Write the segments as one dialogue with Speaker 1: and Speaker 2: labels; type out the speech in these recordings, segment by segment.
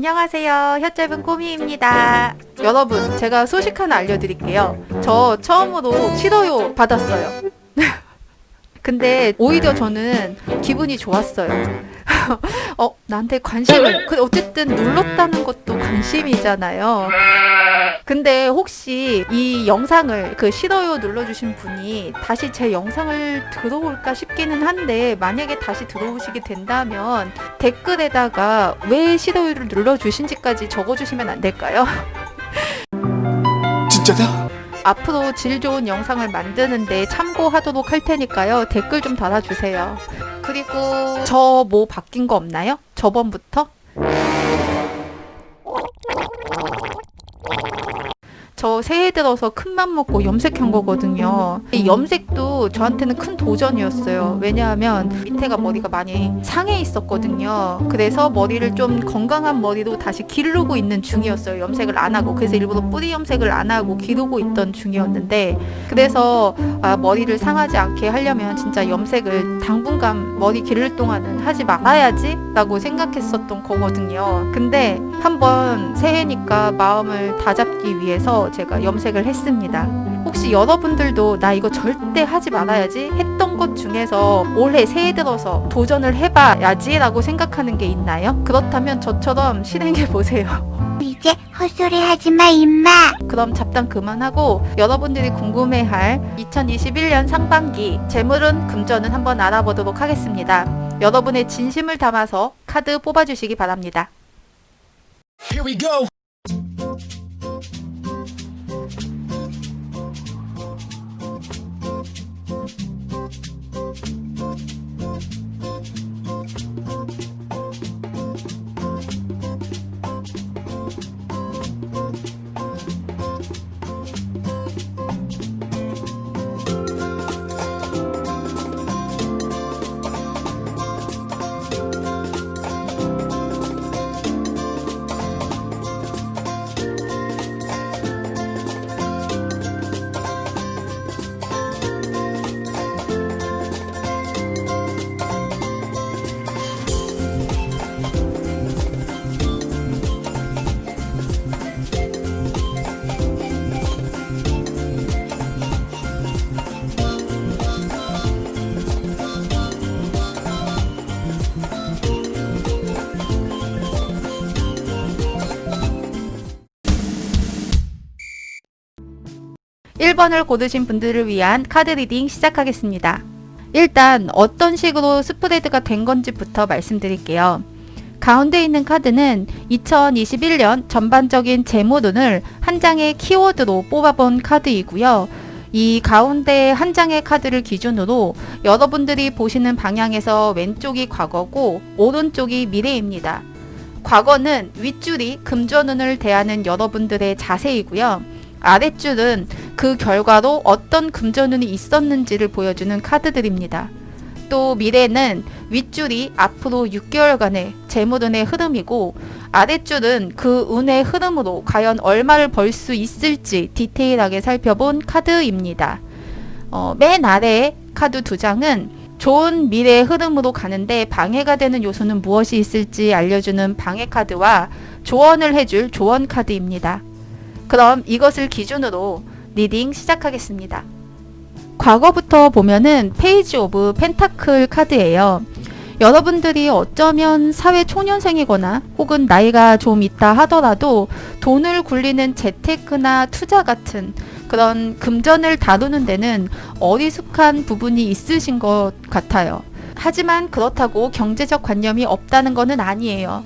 Speaker 1: 안녕하세요. 혀짧은 꼬미입니다. 여러분, 제가 소식 하나 알려드릴게요. 저 처음으로 싫어요 받았어요. 근데 오히려 저는 기분이 좋았어요. 나한테 관심을, 어쨌든 눌렀다는 것도 관심이잖아요. 근데 혹시 이 영상을 싫어요 눌러주신 분이 다시 제 영상을 들어올까 싶기는 한데, 만약에 다시 들어오시게 된다면 댓글에다가 왜 싫어요를 눌러주신지까지 적어주시면 안 될까요?
Speaker 2: 진짜다?
Speaker 1: 앞으로 질 좋은 영상을 만드는데 참고하도록 할 테니까요. 댓글 좀 달아주세요. 그리고 저 뭐 바뀐 거 없나요? 저번부터? 저 새해 들어서 큰맘 먹고 염색한 거거든요. 이 염색도 저한테는 큰 도전이었어요. 왜냐하면 밑에가 머리가 많이 상해 있었거든요. 그래서 머리를 좀 건강한 머리로 다시 기르고 있는 중이었어요. 염색을 안 하고. 그래서 일부러 뿌리 염색을 안 하고 기르고 있던 중이었는데, 그래서 머리를 상하지 않게 하려면 진짜 염색을 당분간 머리 기를 동안은 하지 말아야지 라고 생각했었던 거거든요. 근데 한번 새해니까 마음을 다잡기 위해서 제가 염색을 했습니다. 혹시 여러분들도 나 이거 절대 하지 말아야지 했던 것 중에서 올해 새해 들어서 도전을 해봐야지 라고 생각하는 게 있나요? 그렇다면 저처럼 실행해보세요.
Speaker 3: 이제 헛소리 하지마 임마.
Speaker 1: 그럼 잡담 그만하고 여러분들이 궁금해할 2021년 상반기 재물운 금전은 한번 알아보도록 하겠습니다. 여러분의 진심을 담아서 카드 뽑아주시기 바랍니다.
Speaker 2: Here we go.
Speaker 1: 1번을 고르신 분들을 위한 카드 리딩 시작하겠습니다. 일단 어떤 식으로 스프레드가 된 건지부터 말씀드릴게요. 가운데 있는 카드는 2021년 전반적인 재물운을 한 장의 키워드로 뽑아본 카드이고요. 이 가운데 한 장의 카드를 기준으로 여러분들이 보시는 방향에서 왼쪽이 과거고 오른쪽이 미래입니다. 과거는 윗줄이 금전운을 대하는 여러분들의 자세이고요. 아랫줄은 그 결과로 어떤 금전운이 있었는지를 보여주는 카드들입니다. 또 미래는 윗줄이 앞으로 6개월간의 재물운의 흐름이고, 아랫줄은 그 운의 흐름으로 과연 얼마를 벌 수 있을지 디테일하게 살펴본 카드입니다. 맨 아래 카드 2장은 좋은 미래의 흐름으로 가는데 방해가 되는 요소는 무엇이 있을지 알려주는 방해 카드와 조언을 해줄 조언 카드입니다. 그럼 이것을 기준으로 리딩 시작하겠습니다. 과거부터 보면은 페이지 오브 펜타클 카드예요. 여러분들이 어쩌면 사회 초년생이거나 혹은 나이가 좀 있다 하더라도 돈을 굴리는 재테크나 투자 같은 그런 금전을 다루는 데는 어리숙한 부분이 있으신 것 같아요. 하지만 그렇다고 경제적 관념이 없다는 것은 아니에요.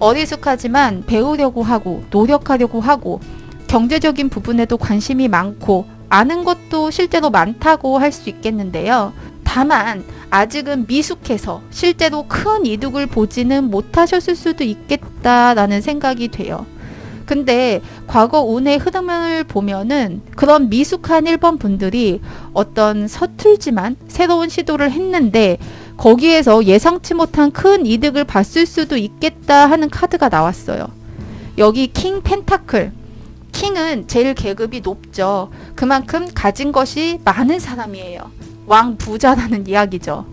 Speaker 1: 어리숙하지만 배우려고 하고 노력하려고 하고 경제적인 부분에도 관심이 많고 아는 것도 실제로 많다고 할 수 있겠는데요. 다만 아직은 미숙해서 실제로 큰 이득을 보지는 못하셨을 수도 있겠다라는 생각이 돼요. 근데 과거 운의 흐름을 보면은 그런 미숙한 1번 분들이 어떤 서툴지만 새로운 시도를 했는데 거기에서 예상치 못한 큰 이득을 봤을 수도 있겠다 하는 카드가 나왔어요. 여기 킹 펜타클. 킹은 제일 계급이 높죠. 그만큼 가진 것이 많은 사람이에요. 왕 부자라는 이야기죠.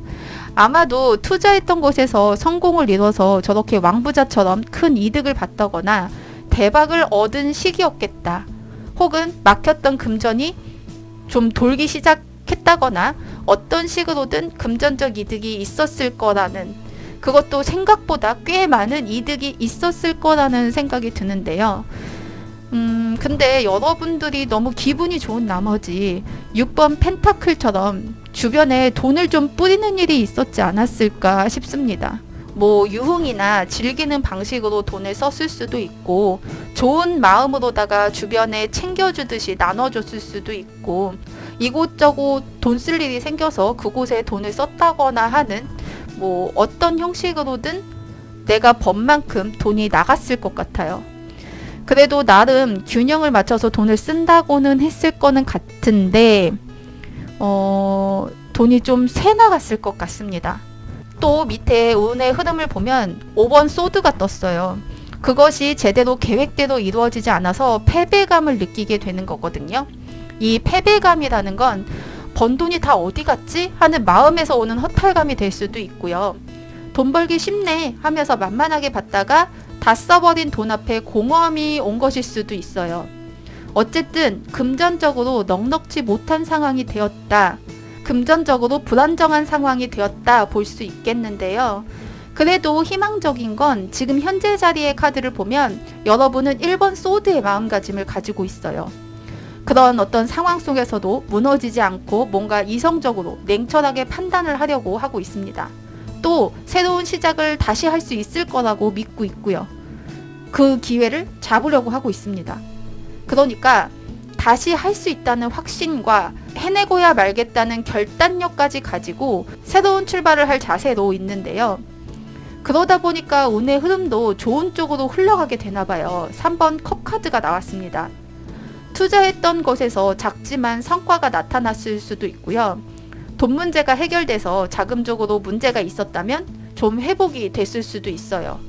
Speaker 1: 아마도 투자했던 곳에서 성공을 이뤄서 저렇게 왕부자처럼 큰 이득을 봤다거나 대박을 얻은 시기였겠다. 혹은 막혔던 금전이 좀 돌기 시작했다거나 어떤 식으로든 금전적 이득이 있었을 거라는, 그것도 생각보다 꽤 많은 이득이 있었을 거라는 생각이 드는데요. 근데 여러분들이 너무 기분이 좋은 나머지 6번 펜타클처럼 주변에 돈을 좀 뿌리는 일이 있었지 않았을까 싶습니다. 뭐 유흥이나 즐기는 방식으로 돈을 썼을 수도 있고, 좋은 마음으로다가 주변에 챙겨주듯이 나눠줬을 수도 있고, 이곳저곳 돈 쓸 일이 생겨서 그곳에 돈을 썼다거나 하는, 뭐 어떤 형식으로든 내가 번 만큼 돈이 나갔을 것 같아요. 그래도 나름 균형을 맞춰서 돈을 쓴다고는 했을 거는 같은데 돈이 좀 새 나갔을 것 같습니다. 또 밑에 운의 흐름을 보면 5번 소드가 떴어요. 그것이 제대로 계획대로 이루어지지 않아서 패배감을 느끼게 되는 거거든요. 이 패배감이라는 건 번 돈이 다 어디 갔지? 하는 마음에서 오는 허탈감이 될 수도 있고요. 돈 벌기 쉽네 하면서 만만하게 받다가 다 써버린 돈 앞에 공허함이 온 것일 수도 있어요. 어쨌든 금전적으로 넉넉지 못한 상황이 되었다. 금전적으로 불안정한 상황이 되었다 볼 수 있겠는데요. 그래도 희망적인 건 지금 현재 자리의 카드를 보면 여러분은 1번 소드의 마음가짐을 가지고 있어요. 그런 어떤 상황 속에서도 무너지지 않고 뭔가 이성적으로 냉철하게 판단을 하려고 하고 있습니다. 또 새로운 시작을 다시 할 수 있을 거라고 믿고 있고요. 그 기회를 잡으려고 하고 있습니다. 그러니까 다시 할 수 있다는 확신과 해내고야 말겠다는 결단력까지 가지고 새로운 출발을 할 자세로 있는데요. 그러다 보니까 운의 흐름도 좋은 쪽으로 흘러가게 되나 봐요. 3번 컵 카드가 나왔습니다. 투자했던 것에서 작지만 성과가 나타났을 수도 있고요. 돈 문제가 해결돼서 자금적으로 문제가 있었다면 좀 회복이 됐을 수도 있어요.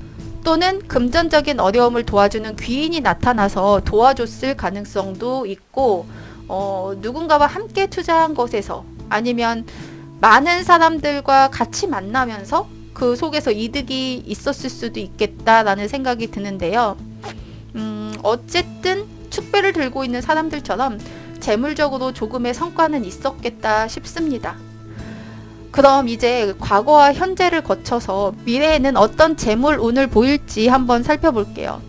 Speaker 1: 또는 금전적인 어려움을 도와주는 귀인이 나타나서 도와줬을 가능성도 있고, 누군가와 함께 투자한 것에서 아니면 많은 사람들과 같이 만나면서 그 속에서 이득이 있었을 수도 있겠다라는 생각이 드는데요. 어쨌든 축배를 들고 있는 사람들처럼 재물적으로 조금의 성과는 있었겠다 싶습니다. 그럼 이제 과거와 현재를 거쳐서 미래에는 어떤 재물 운을 보일지 한번 살펴볼게요.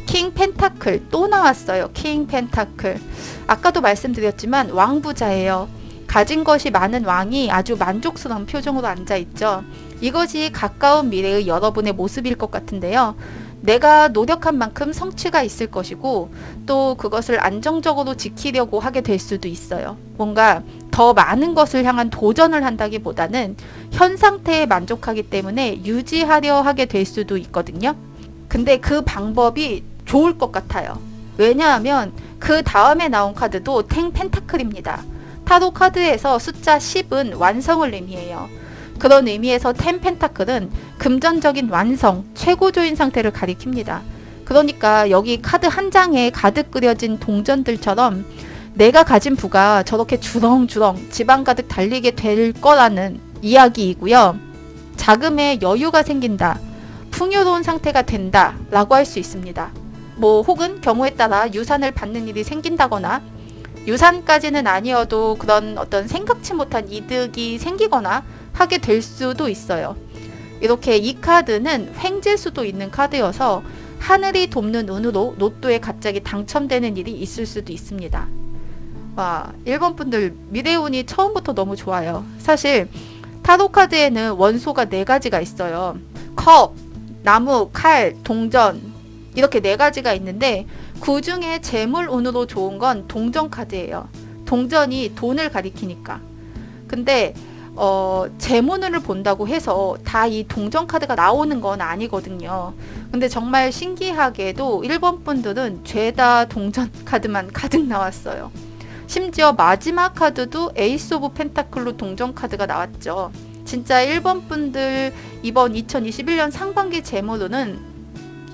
Speaker 1: 킹 펜타클 또 나왔어요. 킹 펜타클. 아까도 말씀드렸지만 왕부자예요. 가진 것이 많은 왕이 아주 만족스러운 표정으로 앉아있죠. 이것이 가까운 미래의 여러분의 모습일 것 같은데요. 내가 노력한 만큼 성취가 있을 것이고 또 그것을 안정적으로 지키려고 하게 될 수도 있어요. 뭔가 더 많은 것을 향한 도전을 한다기보다는 현 상태에 만족하기 때문에 유지하려 하게 될 수도 있거든요. 근데 그 방법이 좋을 것 같아요. 왜냐하면 그 다음에 나온 카드도 탱 펜타클입니다. 타로 카드에서 숫자 10은 완성을 의미해요. 그런 의미에서 탱 펜타클은 금전적인 완성, 최고조인 상태를 가리킵니다. 그러니까 여기 카드 한 장에 가득 그려진 동전들처럼 내가 가진 부가 저렇게 주렁주렁 지방 가득 달리게 될 거라는 이야기이고요. 자금에 여유가 생긴다, 풍요로운 상태가 된다 라고 할 수 있습니다. 뭐 혹은 경우에 따라 유산을 받는 일이 생긴다거나, 유산까지는 아니어도 그런 어떤 생각지 못한 이득이 생기거나 하게 될 수도 있어요. 이렇게 이 카드는 횡재수도 있는 카드여서 하늘이 돕는 운으로 로또에 갑자기 당첨되는 일이 있을 수도 있습니다. 와, 1번 분들 미래운이 처음부터 너무 좋아요. 사실 타로 카드에는 원소가 4가지가 있어요. 컵, 나무, 칼, 동전, 이렇게 4가지가 있는데 그 중에 재물운으로 좋은 건 동전 카드예요. 동전이 돈을 가리키니까. 근데 재물운을 본다고 해서 다 이 동전 카드가 나오는 건 아니거든요. 근데 정말 신기하게도 1번 분들은 죄다 동전 카드만 가득 나왔어요. 심지어 마지막 카드도 에이스 오브 펜타클로 동전 카드가 나왔죠. 진짜 1번 분들 이번 2021년 상반기 재물운은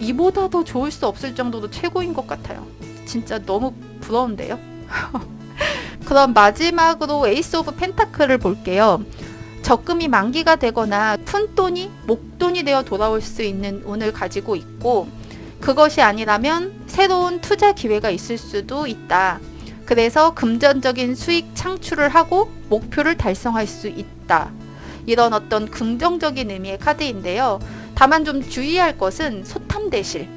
Speaker 1: 이보다 더 좋을 수 없을 정도로 최고인 것 같아요. 진짜 너무 부러운데요. 그럼 마지막으로 에이스 오브 펜타클을 볼게요. 적금이 만기가 되거나 푼돈이 목돈이 되어 돌아올 수 있는 운을 가지고 있고, 그것이 아니라면 새로운 투자 기회가 있을 수도 있다. 그래서 금전적인 수익 창출을 하고 목표를 달성할 수 있다. 이런 어떤 긍정적인 의미의 카드인데요. 다만 좀 주의할 것은 소탐대실.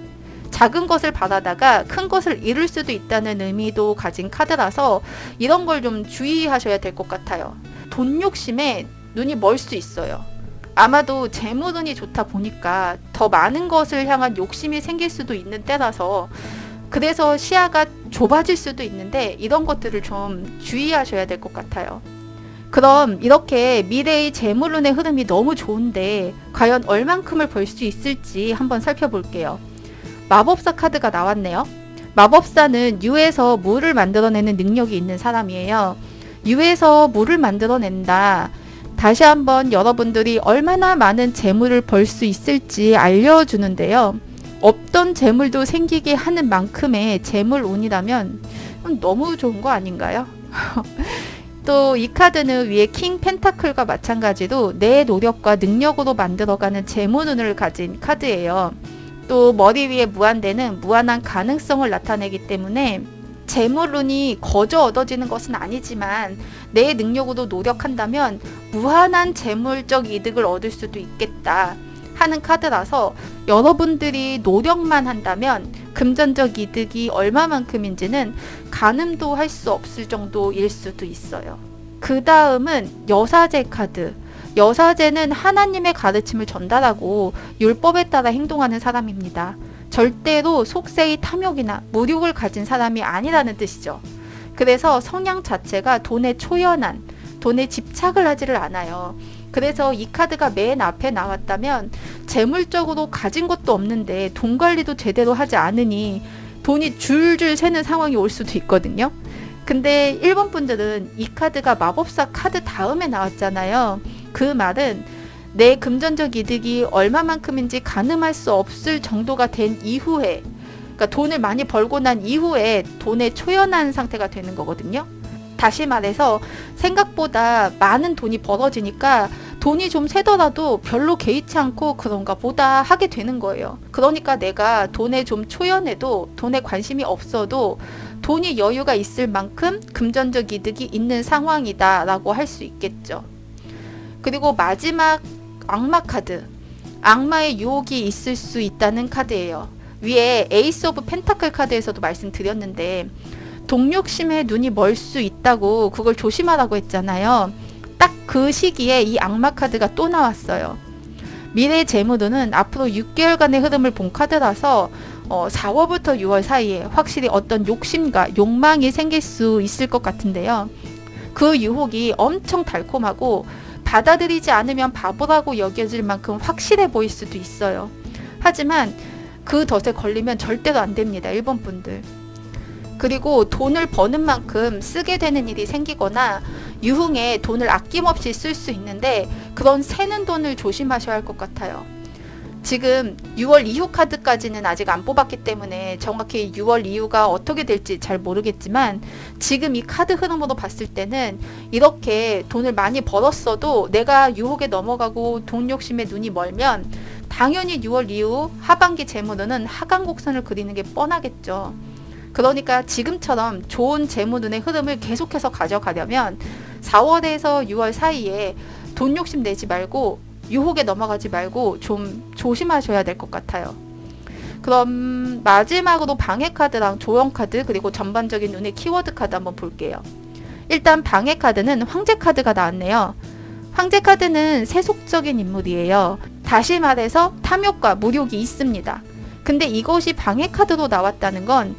Speaker 1: 작은 것을 바라다가 큰 것을 이룰 수도 있다는 의미도 가진 카드라서 이런 걸 좀 주의하셔야 될 것 같아요. 돈 욕심에 눈이 멀 수 있어요. 아마도 재물운이 좋다 보니까 더 많은 것을 향한 욕심이 생길 수도 있는 때라서, 그래서 시야가 좁아질 수도 있는데 이런 것들을 좀 주의하셔야 될 것 같아요. 그럼 이렇게 미래의 재물운의 흐름이 너무 좋은데 과연 얼만큼을 벌 수 있을지 한번 살펴볼게요. 마법사 카드가 나왔네요. 마법사는 유에서 물을 만들어내는 능력이 있는 사람이에요. 유에서 물을 만들어낸다. 다시 한번 여러분들이 얼마나 많은 재물을 벌 수 있을지 알려주는데요. 없던 재물도 생기게 하는 만큼의 재물운이라면 너무 좋은 거 아닌가요? 또 이 카드는 위에 킹 펜타클과 마찬가지로 내 노력과 능력으로 만들어가는 재물운을 가진 카드예요. 또 머리 위에 무한대는 무한한 가능성을 나타내기 때문에 재물운이 거저 얻어지는 것은 아니지만 내 능력으로 노력한다면 무한한 재물적 이득을 얻을 수도 있겠다 하는 카드라서, 여러분들이 노력만 한다면 금전적 이득이 얼마만큼인지는 가늠도 할 수 없을 정도일 수도 있어요. 그 다음은 여사제 카드. 여사제는 하나님의 가르침을 전달하고 율법에 따라 행동하는 사람입니다. 절대로 속세의 탐욕이나 무욕을 가진 사람이 아니라는 뜻이죠. 그래서 성향 자체가 돈에 초연한, 돈에 집착을 하지를 않아요. 그래서 이 카드가 맨 앞에 나왔다면 재물적으로 가진 것도 없는데 돈 관리도 제대로 하지 않으니 돈이 줄줄 새는 상황이 올 수도 있거든요. 근데 일본 분들은 이 카드가 마법사 카드 다음에 나왔잖아요. 그 말은 내 금전적 이득이 얼마만큼인지 가늠할 수 없을 정도가 된 이후에, 그러니까 돈을 많이 벌고 난 이후에 돈에 초연한 상태가 되는 거거든요. 다시 말해서 생각보다 많은 돈이 벌어지니까 돈이 좀 새더라도 별로 개의치 않고 그런가 보다 하게 되는 거예요. 그러니까 내가 돈에 좀 초연해도, 돈에 관심이 없어도 돈이 여유가 있을 만큼 금전적 이득이 있는 상황이다 라고 할 수 있겠죠. 그리고 마지막 악마 카드. 악마의 유혹이 있을 수 있다는 카드예요. 위에 에이스 오브 펜타클 카드에서도 말씀드렸는데 동욕심에 눈이 멀 수 있다고, 그걸 조심하라고 했잖아요. 딱 그 시기에 이 악마 카드가 또 나왔어요. 미래 재물운은 앞으로 6개월간의 흐름을 본 카드라서 4월부터 6월 사이에 확실히 어떤 욕심과 욕망이 생길 수 있을 것 같은데요. 그 유혹이 엄청 달콤하고 받아들이지 않으면 바보라고 여겨질 만큼 확실해 보일 수도 있어요. 하지만 그 덫에 걸리면 절대로 안 됩니다, 일본 분들. 그리고 돈을 버는 만큼 쓰게 되는 일이 생기거나 유흥에 돈을 아낌없이 쓸 수 있는데 그런 새는 돈을 조심하셔야 할 것 같아요. 지금 6월 이후 카드까지는 아직 안 뽑았기 때문에 정확히 6월 이후가 어떻게 될지 잘 모르겠지만, 지금 이 카드 흐름으로 봤을 때는 이렇게 돈을 많이 벌었어도 내가 유혹에 넘어가고 돈 욕심에 눈이 멀면 당연히 6월 이후 하반기 재물운은 하강 곡선을 그리는 게 뻔하겠죠. 그러니까 지금처럼 좋은 재물운의 흐름을 계속해서 가져가려면 4월에서 6월 사이에 돈 욕심 내지 말고 유혹에 넘어가지 말고 좀 조심하셔야 될 것 같아요. 그럼 마지막으로 방해 카드랑 조언 카드, 그리고 전반적인 운의 키워드 카드 한번 볼게요. 일단 방해 카드는 황제 카드가 나왔네요. 황제 카드는 세속적인 인물이에요. 다시 말해서 탐욕과 무욕이 있습니다. 근데 이것이 방해 카드로 나왔다는 건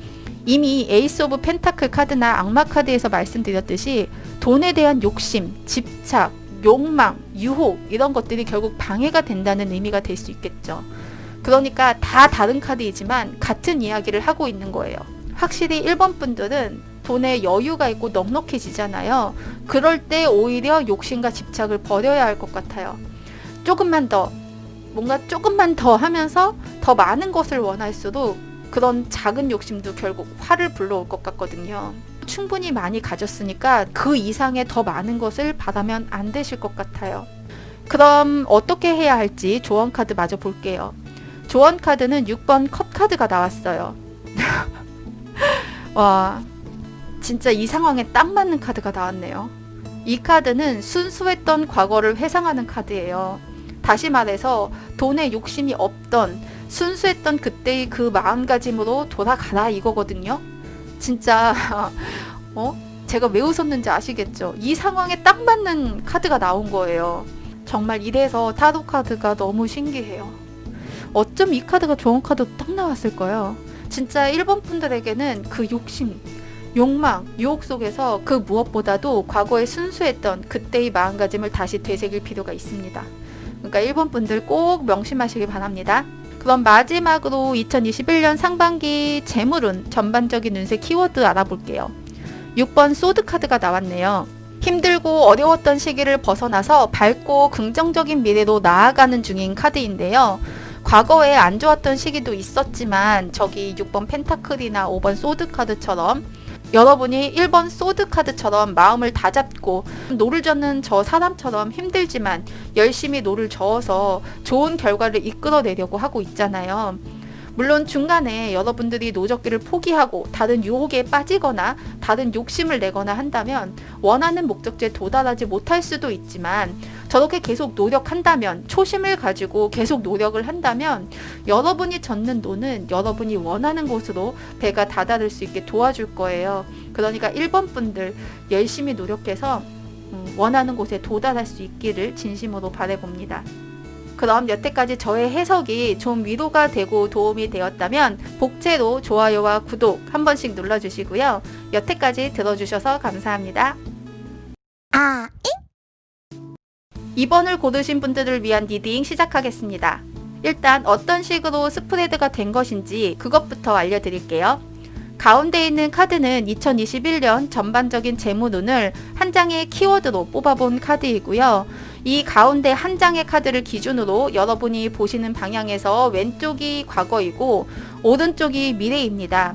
Speaker 1: 이미 에이스 오브 펜타클 카드나 악마 카드에서 말씀드렸듯이 돈에 대한 욕심, 집착, 욕망, 유혹 이런 것들이 결국 방해가 된다는 의미가 될 수 있겠죠. 그러니까 다 다른 카드이지만 같은 이야기를 하고 있는 거예요. 확실히 일본 분들은 돈에 여유가 있고 넉넉해지잖아요. 그럴 때 오히려 욕심과 집착을 버려야 할 것 같아요. 조금만 더, 뭔가 조금만 더 하면서 더 많은 것을 원할수록 그런 작은 욕심도 결국 화를 불러올 것 같거든요. 충분히 많이 가졌으니까 그 이상의 더 많은 것을 받으면 안 되실 것 같아요. 그럼 어떻게 해야 할지 조언 카드 마저 볼게요. 조언 카드는 6번 컵 카드가 나왔어요. 와, 진짜 이 상황에 딱 맞는 카드가 나왔네요. 이 카드는 순수했던 과거를 회상하는 카드예요. 다시 말해서 돈에 욕심이 없던 순수했던 그때의 그 마음가짐으로 돌아가라 이거거든요. 진짜 제가 왜 웃었는지 아시겠죠? 이 상황에 딱 맞는 카드가 나온 거예요. 정말 이래서 타로 카드가 너무 신기해요. 어쩜 이 카드가 좋은 카드 딱 나왔을까요? 진짜 1번 분들에게는 그 욕심, 욕망, 유혹 속에서 그 무엇보다도 과거에 순수했던 그때의 마음가짐을 다시 되새길 필요가 있습니다. 그러니까 1번 분들 꼭 명심하시기 바랍니다. 그럼 마지막으로 2021년 상반기 재물운 전반적인 운세 키워드 알아볼게요. 6번 소드 카드가 나왔네요. 힘들고 어려웠던 시기를 벗어나서 밝고 긍정적인 미래로 나아가는 중인 카드인데요. 과거에 안 좋았던 시기도 있었지만 저기 6번 펜타클이나 5번 소드 카드처럼 여러분이 1번 소드 카드처럼 마음을 다잡고 노를 젓는 저 사람처럼 힘들지만 열심히 노를 저어서 좋은 결과를 이끌어내려고 하고 있잖아요. 물론 중간에 여러분들이 노젓기를 포기하고 다른 유혹에 빠지거나 다른 욕심을 내거나 한다면 원하는 목적지에 도달하지 못할 수도 있지만 저렇게 계속 노력한다면, 초심을 가지고 계속 노력을 한다면 여러분이 젓는 노는 여러분이 원하는 곳으로 배가 다다를 수 있게 도와줄 거예요. 그러니까 1번 분들 열심히 노력해서 원하는 곳에 도달할 수 있기를 진심으로 바라봅니다. 그럼 여태까지 저의 해석이 좀 위로가 되고 도움이 되었다면 복채로 좋아요와 구독 한 번씩 눌러주시고요. 여태까지 들어주셔서 감사합니다. 2번을 고르신 분들을 위한 리딩 시작하겠습니다. 일단 어떤 식으로 스프레드가 된 것인지 그것부터 알려드릴게요. 가운데 있는 카드는 2021년 전반적인 재무운을 한 장의 키워드로 뽑아본 카드이고요. 이 가운데 한 장의 카드를 기준으로 여러분이 보시는 방향에서 왼쪽이 과거이고 오른쪽이 미래입니다.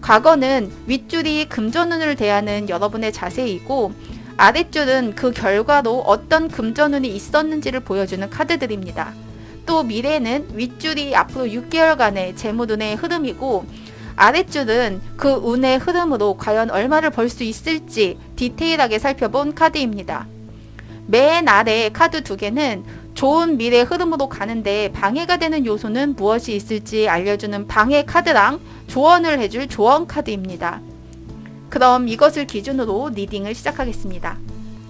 Speaker 1: 과거는 윗줄이 금전운을 대하는 여러분의 자세이고 아랫줄은 그 결과로 어떤 금전운이 있었는지를 보여주는 카드들입니다. 또 미래는 윗줄이 앞으로 6개월간의 재무운의 흐름이고 아랫줄은 그 운의 흐름으로 과연 얼마를 벌 수 있을지 디테일하게 살펴본 카드입니다. 맨 아래 카드 두 개는 좋은 미래 흐름으로 가는데 방해가 되는 요소는 무엇이 있을지 알려주는 방해 카드랑 조언을 해줄 조언 카드입니다. 그럼 이것을 기준으로 리딩을 시작하겠습니다.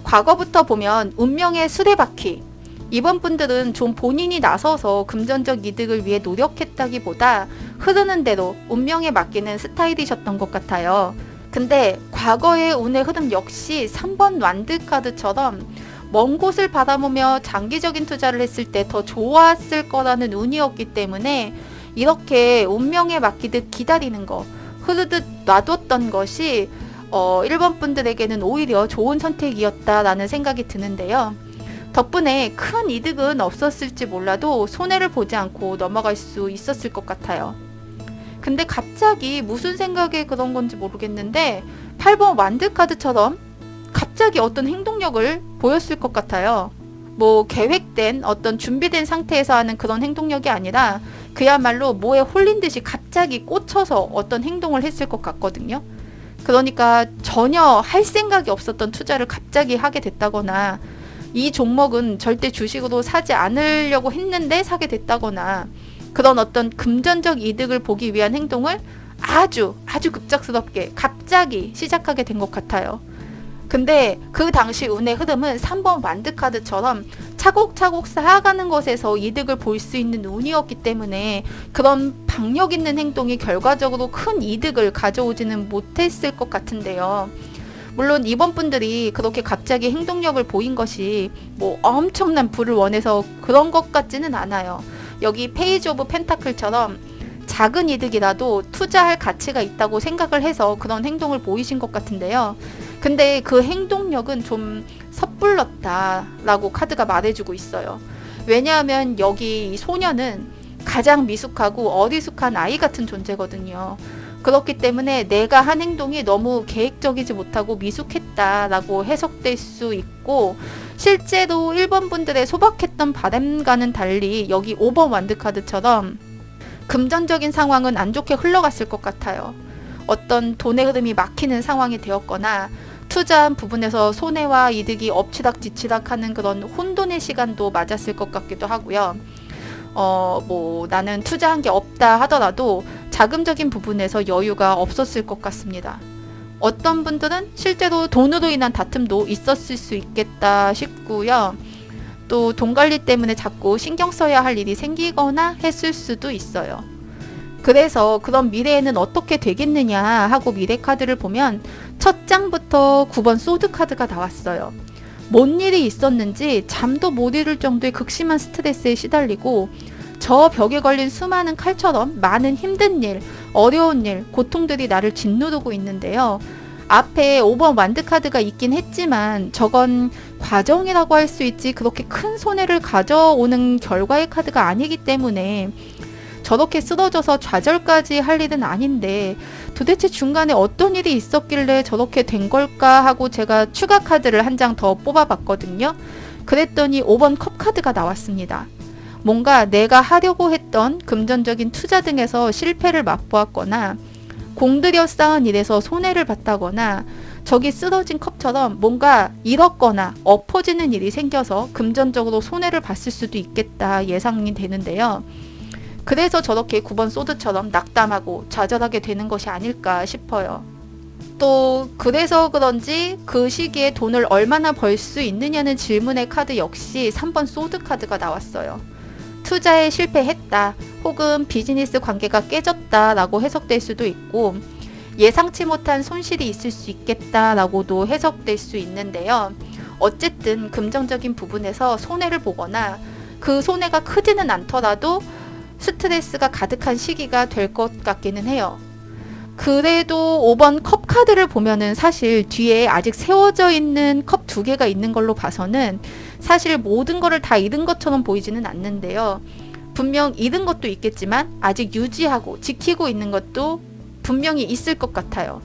Speaker 1: 과거부터 보면 운명의 수레바퀴. 이번 분들은 좀 본인이 나서서 금전적 이득을 위해 노력했다기보다 흐르는 대로 운명에 맡기는 스타일이셨던 것 같아요. 근데 과거의 운의 흐름 역시 3번 완드 카드처럼 먼 곳을 바라보며 장기적인 투자를 했을 때 더 좋았을 거라는 운이었기 때문에 이렇게 운명에 맡기듯 기다리는 거, 흐르듯 놔뒀던 것이 1번 분들에게는 오히려 좋은 선택이었다라는 생각이 드는데요. 덕분에 큰 이득은 없었을지 몰라도 손해를 보지 않고 넘어갈 수 있었을 것 같아요. 근데 갑자기 무슨 생각에 그런 건지 모르겠는데 8번 완드카드처럼 갑자기 어떤 행동력을 보였을 것 같아요. 뭐 계획된 어떤 준비된 상태에서 하는 그런 행동력이 아니라 그야말로 뭐에 홀린 듯이 갑자기 꽂혀서 어떤 행동을 했을 것 같거든요. 그러니까 전혀 할 생각이 없었던 투자를 갑자기 하게 됐다거나 이 종목은 절대 주식으로 사지 않으려고 했는데 사게 됐다거나 그런 어떤 금전적 이득을 보기 위한 행동을 아주 급작스럽게 갑자기 시작하게 된 것 같아요. 근데 그 당시 운의 흐름은 3번 완드카드처럼 차곡차곡 쌓아가는 것에서 이득을 볼 수 있는 운이었기 때문에 그런 박력 있는 행동이 결과적으로 큰 이득을 가져오지는 못했을 것 같은데요. 물론 이번 분들이 그렇게 갑자기 행동력을 보인 것이 뭐 엄청난 부를 원해서 그런 것 같지는 않아요. 여기 페이지 오브 펜타클처럼 작은 이득이라도 투자할 가치가 있다고 생각을 해서 그런 행동을 보이신 것 같은데요. 근데 그 행동력은 좀 섣불렀다라고 카드가 말해주고 있어요. 왜냐하면 여기 이 소녀는 가장 미숙하고 어리숙한 아이 같은 존재거든요. 그렇기 때문에 내가 한 행동이 너무 계획적이지 못하고 미숙했다라고 해석될 수 있고, 실제로 1번 분들의 소박했던 바람과는 달리 여기 5번 완드카드처럼 금전적인 상황은 안 좋게 흘러갔을 것 같아요. 어떤 돈의 흐름이 막히는 상황이 되었거나 투자한 부분에서 손해와 이득이 엎치락뒤치락 하는 그런 혼돈의 시간도 맞았을 것 같기도 하고요. 나는 투자한 게 없다 하더라도 자금적인 부분에서 여유가 없었을 것 같습니다. 어떤 분들은 실제로 돈으로 인한 다툼도 있었을 수 있겠다 싶고요. 또 돈 관리 때문에 자꾸 신경 써야 할 일이 생기거나 했을 수도 있어요. 그래서 그런 미래에는 어떻게 되겠느냐 하고 미래 카드를 보면 첫 장부터 9번 소드 카드가 나왔어요. 뭔 일이 있었는지 잠도 못 이룰 정도의 극심한 스트레스에 시달리고 저 벽에 걸린 수많은 칼처럼 많은 힘든 일, 어려운 일, 고통들이 나를 짓누르고 있는데요. 앞에 5번 완드 카드가 있긴 했지만 저건 과정이라고 할 수 있지 그렇게 큰 손해를 가져오는 결과의 카드가 아니기 때문에 저렇게 쓰러져서 좌절까지 할 일은 아닌데 도대체 중간에 어떤 일이 있었길래 저렇게 된 걸까 하고 제가 추가 카드를 한 장 더 뽑아봤거든요. 그랬더니 5번 컵 카드가 나왔습니다. 뭔가 내가 하려고 했던 금전적인 투자 등에서 실패를 맛보았거나 공들여 쌓은 일에서 손해를 봤다거나 저기 쓰러진 컵처럼 뭔가 잃었거나 엎어지는 일이 생겨서 금전적으로 손해를 봤을 수도 있겠다 예상이 되는데요. 그래서 저렇게 9번 소드처럼 낙담하고 좌절하게 되는 것이 아닐까 싶어요. 또 그래서 그런지 그 시기에 돈을 얼마나 벌 수 있느냐는 질문의 카드 역시 3번 소드 카드가 나왔어요. 투자에 실패했다 혹은 비즈니스 관계가 깨졌다 라고 해석될 수도 있고 예상치 못한 손실이 있을 수 있겠다 라고도 해석될 수 있는데요. 어쨌든 금전적인 부분에서 손해를 보거나 그 손해가 크지는 않더라도 스트레스가 가득한 시기가 될 것 같기는 해요. 그래도 5번 컵 카드를 보면은 사실 뒤에 아직 세워져 있는 컵 2개가 있는 걸로 봐서는 사실 모든 거를 다 잃은 것처럼 보이지는 않는데요. 분명 잃은 것도 있겠지만 아직 유지하고 지키고 있는 것도 분명히 있을 것 같아요.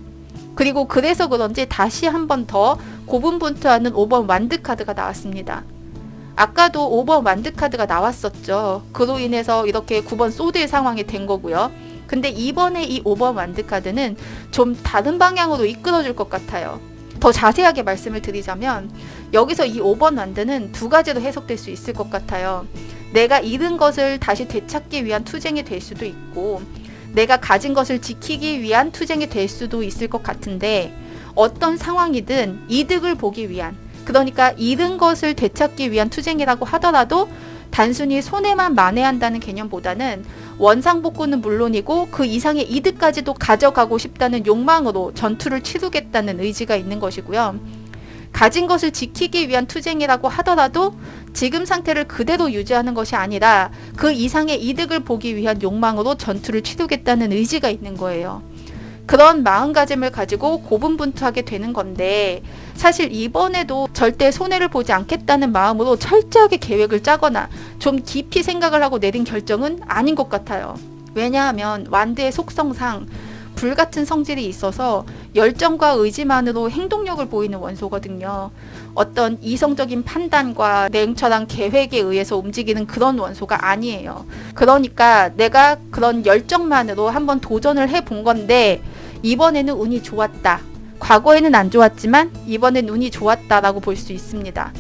Speaker 1: 그리고 그래서 그런지 다시 한 번 더 고분분투하는 5번 완드 카드가 나왔습니다. 아까도 5번 완드 카드가 나왔었죠. 그로 인해서 이렇게 9번 소드의 상황이 된 거고요. 근데 이번에 이 5번 완드 카드는 좀 다른 방향으로 이끌어줄 것 같아요. 더 자세하게 말씀을 드리자면 여기서 이 5번 완드는 두 가지로 해석될 수 있을 것 같아요. 내가 잃은 것을 다시 되찾기 위한 투쟁이 될 수도 있고 내가 가진 것을 지키기 위한 투쟁이 될 수도 있을 것 같은데 어떤 상황이든 이득을 보기 위한 그러니까 잃은 것을 되찾기 위한 투쟁이라고 하더라도 단순히 손해만 만회한다는 개념보다는 원상복구는 물론이고 그 이상의 이득까지도 가져가고 싶다는 욕망으로 전투를 치르겠다는 의지가 있는 것이고요. 가진 것을 지키기 위한 투쟁이라고 하더라도 지금 상태를 그대로 유지하는 것이 아니라 그 이상의 이득을 보기 위한 욕망으로 전투를 치르겠다는 의지가 있는 거예요. 그런 마음가짐을 가지고 고분분투하게 되는 건데 사실 이번에도 절대 손해를 보지 않겠다는 마음으로 철저하게 계획을 짜거나 좀 깊이 생각을 하고 내린 결정은 아닌 것 같아요. 왜냐하면 완드의 속성상 불같은 성질이 있어서 열정과 의지만으로 행동력을 보이는 원소거든요. 어떤 이성적인 판단과 냉철한 계획에 의해서 움직이는 그런 원소가 아니에요. 그러니까 내가 그런 열정만으로 한번 도전을 해본 건데 이번에는 운이 좋았다. 과거에는 안 좋았지만 이번엔 운이 좋았다라고 볼 수 있습니다.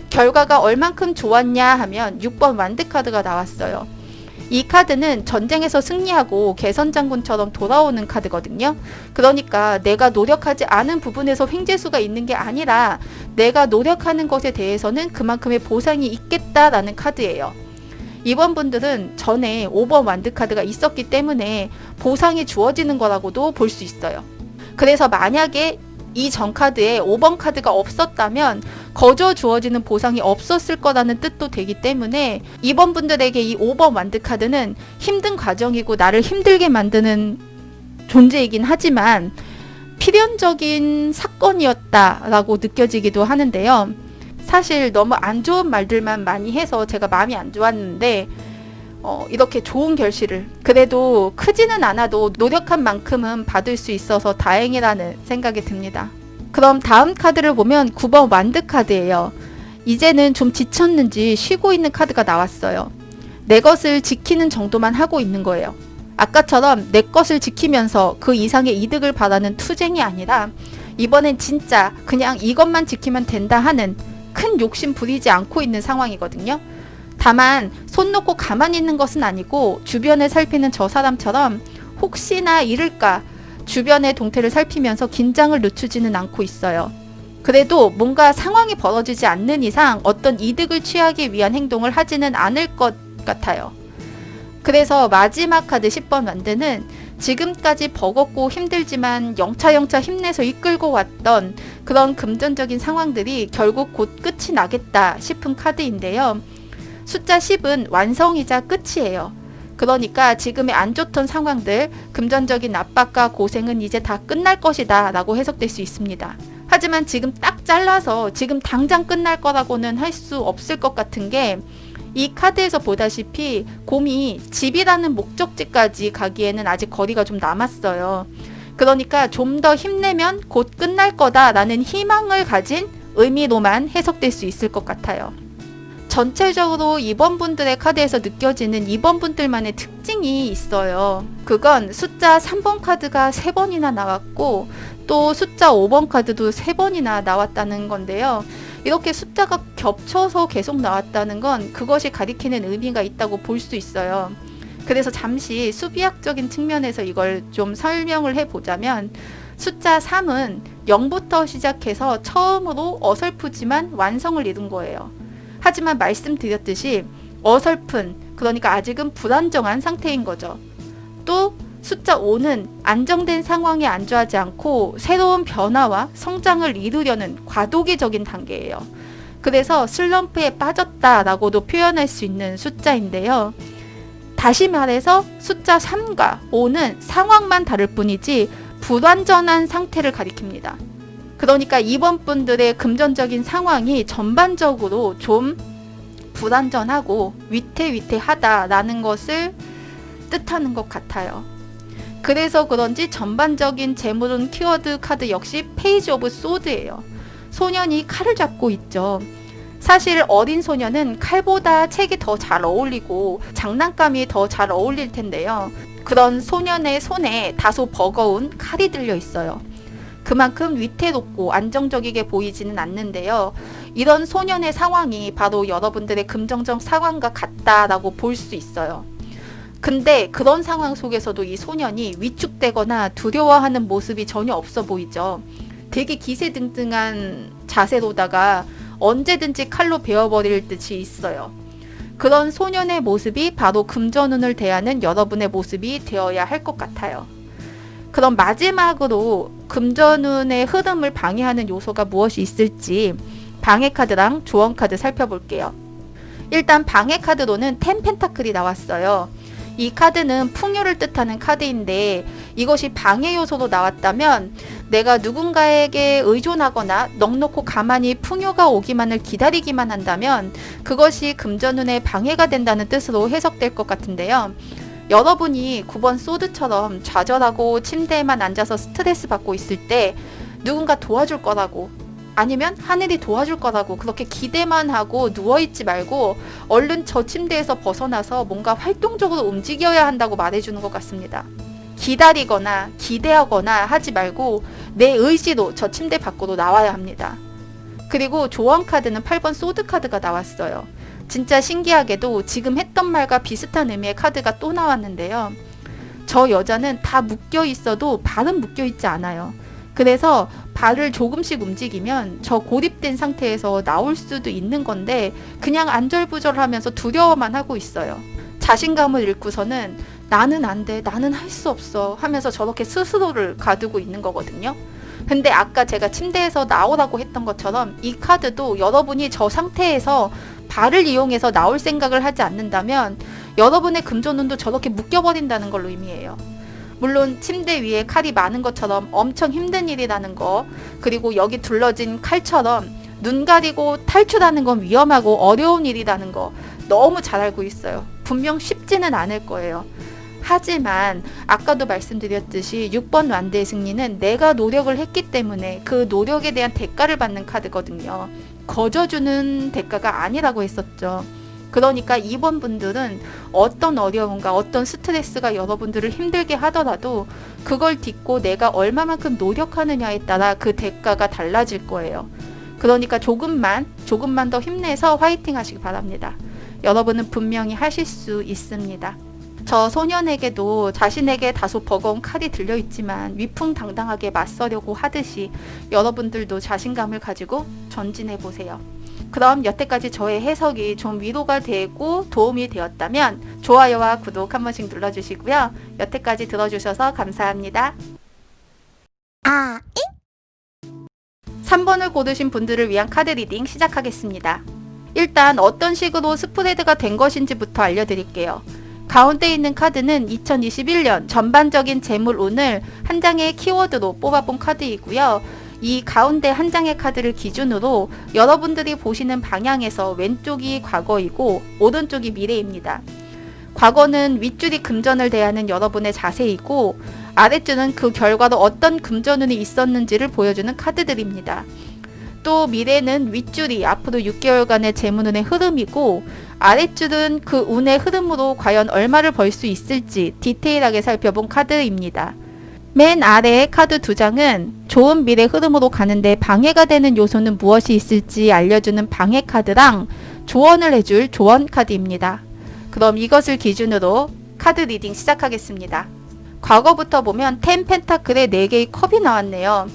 Speaker 1: 결과가 얼만큼 좋았냐 하면 6번 완드 카드가 나왔어요. 이 카드는 전쟁에서 승리하고 개선장군처럼 돌아오는 카드거든요. 그러니까 내가 노력하지 않은 부분에서 횡재수가 있는 게 아니라 내가 노력하는 것에 대해서는 그만큼의 보상이 있겠다라는 카드예요. 이번 분들은 전에 5번 완드 카드가 있었기 때문에 보상이 주어지는 거라고도 볼 수 있어요. 그래서 만약에 이 전 카드에 5번 카드가 없었다면 거저 주어지는 보상이 없었을 거라는 뜻도 되기 때문에 이번 분들에게 이 5번 완드 카드는 힘든 과정이고 나를 힘들게 만드는 존재이긴 하지만 필연적인 사건이었다라고 느껴지기도 하는데요. 사실 너무 안 좋은 말들만 많이 해서 제가 마음이 안 좋았는데 이렇게 좋은 결실을 그래도 크지는 않아도 노력한 만큼은 받을 수 있어서 다행이라는 생각이 듭니다. 그럼 다음 카드를 보면 9번 완드 카드예요. 이제는 좀 지쳤는지 쉬고 있는 카드가 나왔어요. 내 것을 지키는 정도만 하고 있는 거예요. 아까처럼 내 것을 지키면서 그 이상의 이득을 바라는 투쟁이 아니라 이번엔 진짜 그냥 이것만 지키면 된다 하는 큰 욕심 부리지 않고 있는 상황이거든요. 다만 손 놓고 가만히 있는 것은 아니고 주변을 살피는 저 사람처럼 혹시나 잃을까 주변의 동태를 살피면서 긴장을 늦추지는 않고 있어요. 그래도 뭔가 상황이 벌어지지 않는 이상 어떤 이득을 취하기 위한 행동을 하지는 않을 것 같아요. 그래서 마지막 카드 10번 완드는 지금까지 버겁고 힘들지만 영차 힘내서 이끌고 왔던 그런 금전적인 상황들이 결국 곧 끝이 나겠다 싶은 카드인데요. 숫자 10은 완성이자 끝이에요. 그러니까 지금의 안 좋던 상황들, 금전적인 압박과 고생은 이제 다 끝날 것이다 라고 해석될 수 있습니다. 하지만 지금 딱 잘라서 지금 당장 끝날 거라고는 할 수 없을 것 같은 게 이 카드에서 보다시피 곰이 집이라는 목적지까지 가기에는 아직 거리가 좀 남았어요. 그러니까 좀 더 힘내면 곧 끝날 거다라는 희망을 가진 의미로만 해석될 수 있을 것 같아요. 전체적으로 2번 분들의 카드에서 느껴지는 2번 분들만의 특징이 있어요. 그건 숫자 3번 카드가 3번이나 나왔고 또 숫자 5번 카드도 3번이나 나왔다는 건데요. 이렇게 숫자가 겹쳐서 계속 나왔다는 건 그것이 가리키는 의미가 있다고 볼 수 있어요. 그래서 잠시 수비학적인 측면에서 이걸 좀 설명을 해보자면 숫자 3은 0부터 시작해서 처음으로 어설프지만 완성을 이룬 거예요. 하지만 말씀드렸듯이 어설픈, 그러니까 아직은 불안정한 상태인 거죠. 또 숫자 5는 안정된 상황에 안주하지 않고 새로운 변화와 성장을 이루려는 과도기적인 단계예요. 그래서 슬럼프에 빠졌다라고도 표현할 수 있는 숫자인데요. 다시 말해서 숫자 3과 5는 상황만 다를 뿐이지 불완전한 상태를 가리킵니다. 그러니까 이번 분들의 금전적인 상황이 전반적으로 좀 불안전하고 위태위태하다라는 것을 뜻하는 것 같아요. 그래서 그런지 전반적인 재물운 키워드 카드 역시 페이지 오브 소드예요. 소년이 칼을 잡고 있죠. 사실 어린 소년은 칼보다 책이 더 잘 어울리고 장난감이 더 잘 어울릴 텐데요. 그런 소년의 손에 다소 버거운 칼이 들려 있어요. 그만큼 위태롭고 안정적이게 보이지는 않는데요. 이런 소년의 상황이 바로 여러분들의 금전적 상황과 같다라고 볼 수 있어요. 근데 그런 상황 속에서도 이 소년이 위축되거나 두려워하는 모습이 전혀 없어 보이죠. 되게 기세등등한 자세로다가 언제든지 칼로 베어버릴 듯이 있어요. 그런 소년의 모습이 바로 금전운을 대하는 여러분의 모습이 되어야 할 것 같아요. 그럼 마지막으로 금전운의 흐름을 방해하는 요소가 무엇이 있을지 방해카드랑 조언카드 살펴볼게요. 일단 방해카드로는 10 펜타클이 나왔어요. 이 카드는 풍요를 뜻하는 카드인데 이것이 방해 요소로 나왔다면 내가 누군가에게 의존하거나 넋놓고 가만히 풍요가 오기만을 기다리기만 한다면 그것이 금전운에 방해가 된다는 뜻으로 해석될 것 같은데요. 여러분이 9번 소드처럼 좌절하고 침대에만 앉아서 스트레스 받고 있을 때 누군가 도와줄 거라고 아니면 하늘이 도와줄 거라고 그렇게 기대만 하고 누워있지 말고 얼른 저 침대에서 벗어나서 뭔가 활동적으로 움직여야 한다고 말해주는 것 같습니다. 기다리거나 기대하거나 하지 말고 내 의지로 저 침대 밖으로 나와야 합니다. 그리고 조언 카드는 8번 소드 카드가 나왔어요. 진짜 신기하게도 지금 했던 말과 비슷한 의미의 카드가 또 나왔는데요. 저 여자는 다 묶여 있어도 발은 묶여 있지 않아요. 그래서 발을 조금씩 움직이면 저 고립된 상태에서 나올 수도 있는 건데 그냥 안절부절하면서 두려워만 하고 있어요. 자신감을 잃고서는 나는 안 돼, 나는 할 수 없어 하면서 저렇게 스스로를 가두고 있는 거거든요. 근데 아까 제가 침대에서 나오라고 했던 것처럼 이 카드도 여러분이 저 상태에서 발을 이용해서 나올 생각을 하지 않는다면 여러분의 금전운도 저렇게 묶여버린다는 걸 의미해요. 물론 침대 위에 칼이 많은 것처럼 엄청 힘든 일이라는 거, 그리고 여기 둘러진 칼처럼 눈 가리고 탈출하는 건 위험하고 어려운 일이라는 거 너무 잘 알고 있어요. 분명 쉽지는 않을 거예요. 하지만 아까도 말씀드렸듯이 6번 완드의 승리는 내가 노력을 했기 때문에 그 노력에 대한 대가를 받는 카드거든요. 거저주는 대가가 아니라고 했었죠. 그러니까 2번 분들은 어떤 어려움과 어떤 스트레스가 여러분들을 힘들게 하더라도 그걸 딛고 내가 얼마만큼 노력하느냐에 따라 그 대가가 달라질 거예요. 그러니까 조금만 더 힘내서 화이팅 하시기 바랍니다. 여러분은 분명히 하실 수 있습니다. 저 소년에게도 자신에게 다소 버거운 칼이 들려있지만 위풍당당하게 맞서려고 하듯이 여러분들도 자신감을 가지고 전진해보세요. 그럼 여태까지 저의 해석이 좀 위로가 되고 도움이 되었다면 좋아요와 구독 한 번씩 눌러주시고요. 여태까지 들어주셔서 감사합니다. 3번을 고르신 분들을 위한 카드 리딩 시작하겠습니다. 일단 어떤 식으로 스프레드가 된 것인지부터 알려드릴게요. 가운데 있는 카드는 2021년 전반적인 재물운을 한 장의 키워드로 뽑아본 카드이고요. 이 가운데 한 장의 카드를 기준으로 여러분들이 보시는 방향에서 왼쪽이 과거이고 오른쪽이 미래입니다. 과거는 윗줄이 금전을 대하는 여러분의 자세이고 아랫줄은 그 결과로 어떤 금전운이 있었는지를 보여주는 카드들입니다. 또 미래는 윗줄이 앞으로 6개월간의 재물운의 흐름이고 아랫줄은 그 운의 흐름으로 과연 얼마를 벌 수 있을지 디테일하게 살펴본 카드입니다. 맨 아래의 카드 2장은 좋은 미래 흐름으로 가는데 방해가 되는 요소는 무엇이 있을지 알려주는 방해 카드랑 조언을 해줄 조언 카드입니다. 그럼 이것을 기준으로 카드 리딩 시작하겠습니다. 과거부터 보면 10 펜타클의 4개의 컵이 나왔네요.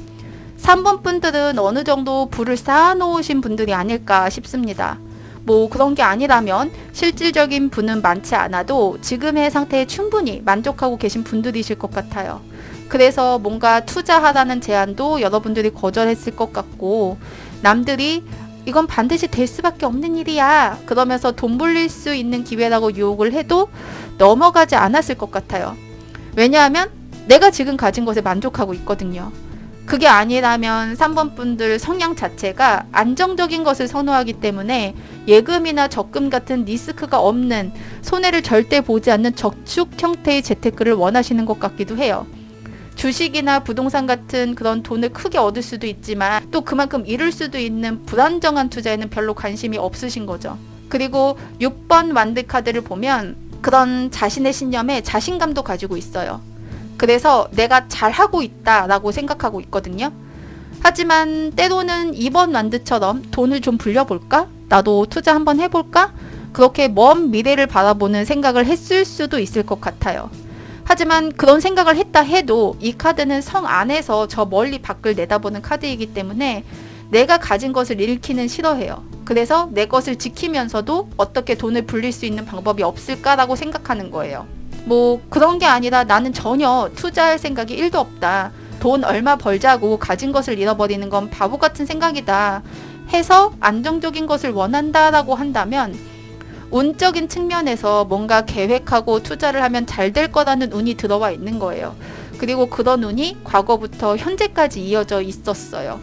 Speaker 1: 3번 분들은 어느 정도 부를 쌓아놓으신 분들이 아닐까 싶습니다. 뭐 그런 게 아니라면 실질적인 부는 많지 않아도 지금의 상태에 충분히 만족하고 계신 분들이실 것 같아요. 그래서 뭔가 투자하라는 제안도 여러분들이 거절했을 것 같고 남들이 이건 반드시 될 수밖에 없는 일이야 그러면서 돈 벌릴 수 있는 기회라고 유혹을 해도 넘어가지 않았을 것 같아요. 왜냐하면 내가 지금 가진 것에 만족하고 있거든요. 그게 아니라면 3번 분들 성향 자체가 안정적인 것을 선호하기 때문에 예금이나 적금 같은 리스크가 없는 손해를 절대 보지 않는 저축 형태의 재테크를 원하시는 것 같기도 해요. 주식이나 부동산 같은 그런 돈을 크게 얻을 수도 있지만 또 그만큼 잃을 수도 있는 불안정한 투자에는 별로 관심이 없으신 거죠. 그리고 6번 완드 카드를 보면 그런 자신의 신념에 자신감도 가지고 있어요. 그래서 내가 잘하고 있다라고 생각하고 있거든요. 하지만 때로는 2번 완드처럼 돈을 좀 불려볼까? 나도 투자 한번 해볼까? 그렇게 먼 미래를 바라보는 생각을 했을 수도 있을 것 같아요. 하지만 그런 생각을 했다 해도 이 카드는 성 안에서 저 멀리 밖을 내다보는 카드이기 때문에 내가 가진 것을 잃기는 싫어해요. 그래서 내 것을 지키면서도 어떻게 돈을 불릴 수 있는 방법이 없을까라고 생각하는 거예요. 뭐 그런 게 아니라 나는 전혀 투자할 생각이 1도 없다. 돈 얼마 벌자고 가진 것을 잃어버리는 건 바보 같은 생각이다. 해서 안정적인 것을 원한다라고 한다면 운적인 측면에서 뭔가 계획하고 투자를 하면 잘 될 거라는 운이 들어와 있는 거예요. 그리고 그런 운이 과거부터 현재까지 이어져 있었어요.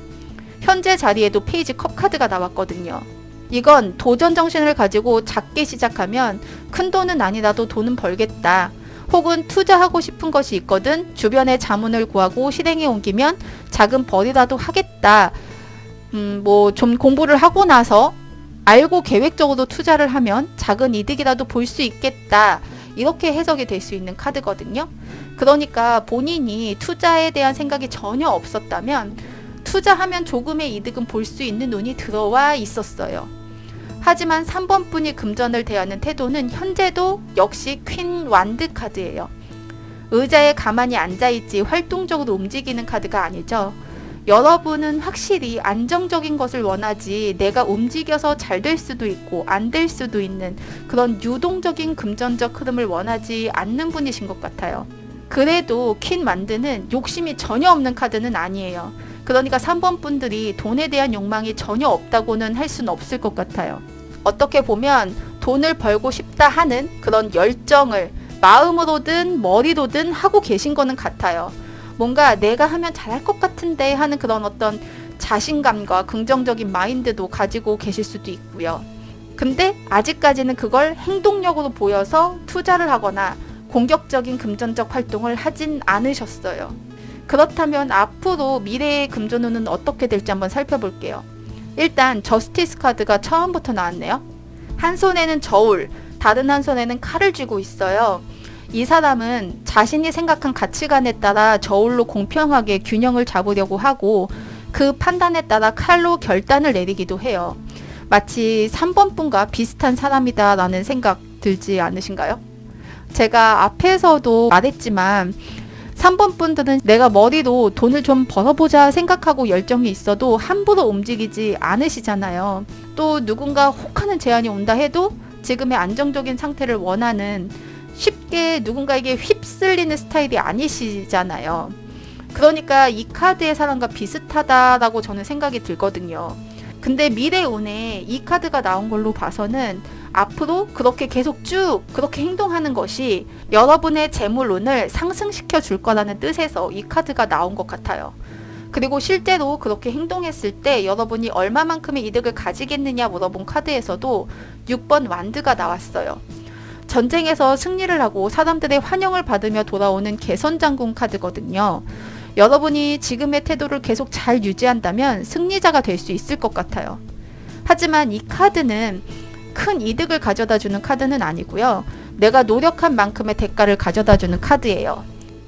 Speaker 1: 현재 자리에도 페이지 컵 카드가 나왔거든요. 이건 도전 정신을 가지고 작게 시작하면 큰 돈은 아니라도 돈은 벌겠다. 혹은 투자하고 싶은 것이 있거든 주변에 자문을 구하고 실행에 옮기면 작은 벌이라도 하겠다. 뭐 좀 공부를 하고 나서 알고 계획적으로 투자를 하면 작은 이득이라도 볼 수 있겠다. 이렇게 해석이 될 수 있는 카드거든요. 그러니까 본인이 투자에 대한 생각이 전혀 없었다면 투자하면 조금의 이득은 볼 수 있는 운이 들어와 있었어요. 하지만 3번 분이 금전을 대하는 태도는 현재도 역시 퀸 완드 카드예요. 의자에 가만히 앉아있지 활동적으로 움직이는 카드가 아니죠. 여러분은 확실히 안정적인 것을 원하지 내가 움직여서 잘 될 수도 있고 안 될 수도 있는 그런 유동적인 금전적 흐름을 원하지 않는 분이신 것 같아요. 그래도 퀸 완드는 욕심이 전혀 없는 카드는 아니에요. 그러니까 3번 분들이 돈에 대한 욕망이 전혀 없다고는 할 수는 없을 것 같아요. 어떻게 보면 돈을 벌고 싶다 하는 그런 열정을 마음으로든 머리로든 하고 계신 거는 같아요. 뭔가 내가 하면 잘할 것 같은데 하는 그런 어떤 자신감과 긍정적인 마인드도 가지고 계실 수도 있고요. 근데 아직까지는 그걸 행동력으로 보여서 투자를 하거나 공격적인 금전적 활동을 하진 않으셨어요. 그렇다면 앞으로 미래의 금전운은 어떻게 될지 한번 살펴볼게요. 일단 저스티스 카드가 처음부터 나왔네요. 한 손에는 저울, 다른 한 손에는 칼을 쥐고 있어요. 이 사람은 자신이 생각한 가치관에 따라 저울로 공평하게 균형을 잡으려고 하고 그 판단에 따라 칼로 결단을 내리기도 해요. 마치 3번 분과 비슷한 사람이다 라는 생각 들지 않으신가요? 제가 앞에서도 말했지만 3번 분들은 내가 머리로 돈을 좀 벌어보자 생각하고 열정이 있어도 함부로 움직이지 않으시잖아요. 또 누군가 혹하는 제안이 온다 해도 지금의 안정적인 상태를 원하는, 쉽게 누군가에게 휩쓸리는 스타일이 아니시잖아요. 그러니까 이 카드의 사람과 비슷하다라고 저는 생각이 들거든요. 근데 미래 운에 이 카드가 나온 걸로 봐서는 앞으로 그렇게 계속 쭉 그렇게 행동하는 것이 여러분의 재물운을 상승시켜 줄 거라는 뜻에서 이 카드가 나온 것 같아요. 그리고 실제로 그렇게 행동했을 때 여러분이 얼마만큼의 이득을 가지겠느냐 물어본 카드에서도 6번 완드가 나왔어요. 전쟁에서 승리를 하고 사람들의 환영을 받으며 돌아오는 개선장군 카드거든요. 여러분이 지금의 태도를 계속 잘 유지한다면 승리자가 될 수 있을 것 같아요. 하지만 이 카드는 큰 이득을 가져다주는 카드는 아니고요. 내가 노력한 만큼의 대가를 가져다주는 카드예요.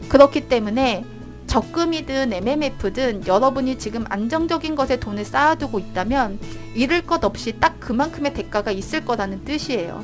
Speaker 1: 그렇기 때문에 적금이든 MMF든 여러분이 지금 안정적인 것에 돈을 쌓아두고 있다면 잃을 것 없이 딱 그만큼의 대가가 있을 거라는 뜻이에요.